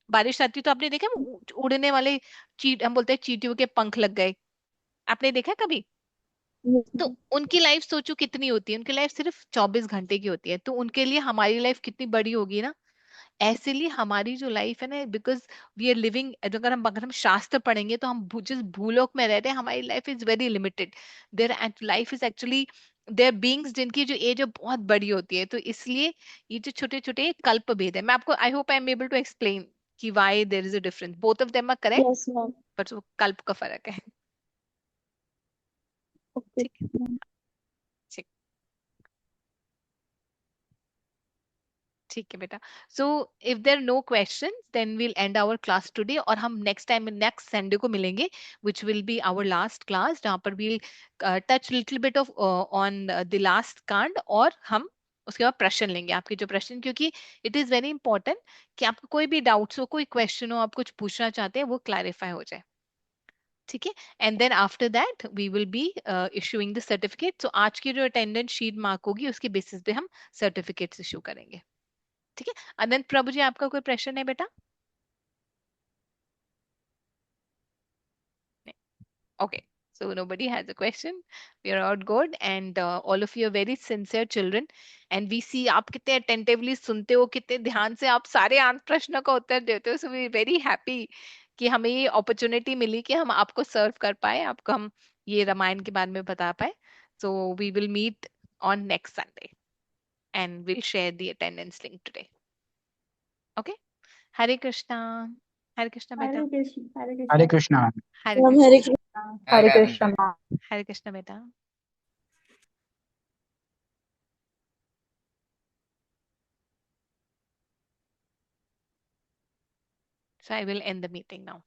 बारिश आती है तो आपने देखा है, वो उड़ने वाले चीट, हम बोलते हैं चींटियों के पंख लग गए, आपने देखा है कभी? तो उनकी लाइफ सोचो कितनी होती है, उनकी लाइफ सिर्फ 24 घंटे की होती है, तो उनके लिए हमारी लाइफ कितनी बड़ी होगी ना। ऐसे लिए हमारी जो लाइफ है ना, बिकॉज वी आर लिविंग, अगर हम शास्त्र पढ़ेंगे तो हम जिस भूलोक में रहते हैं, हमारी life is very limited. Their life is actually, there beings जिनकी जो एज है बहुत बड़ी होती है। तो इसलिए ये जो छोटे छोटे कल्प भेद है, मैं आपको, I hope I am able to explain कि why there is a difference, both of them are correct, yes ma'am. But वो कल्प का फर्क है। ओके ठीक है। मैम। ठीक। ठीक है बेटा। So if there no question then will end our class today, और हम नेक्स्ट टाइम नेक्स्ट संडे को मिलेंगे, which will be our last class, जहाँ पर will touch little bit of on the last कांड, और हम उसके बाद प्रश्न लेंगे, आपके जो प्रश्न, क्योंकि इट इज वेरी इंपॉर्टेंट कि आपको कोई भी डाउट्स हो, कोई क्वेश्चन हो, आप कुछ पूछना चाहते हैं, वो क्लैरिफाई हो जाए। ठीक है, and then after that we will be issuing the certificate. So आज की जो अटेंडेंस शीट मार्क होगी उसके बेसिस पे हम सर्टिफिकेट्स इशू करेंगे। ठीक है, अनंत प्रभु जी आपका कोई प्रश्न है बेटा? Okay, so nobody has a question. We are all good, and all of you are very sincere children. And we see आप कितने attentively सुनते हो, कितने ध्यान से आप सारे प्रश्नों का उत्तर देते हो. So we are very happy कि हमें ये opportunity मिली कि हम आपको serve कर पाए, आपको हम ये रामायण के बारे में बता पाए. So we will meet on next Sunday, and we'll share the attendance link today. Okay? Hare Krishna. Hare Krishna beta. Hare Krishna Hare Hare Krishna. Krishna. Hare ma'am Krishna. Hare Krishna. Her Hare her Krishna ma'am. Hare Krishna beta. So I will end the meeting now.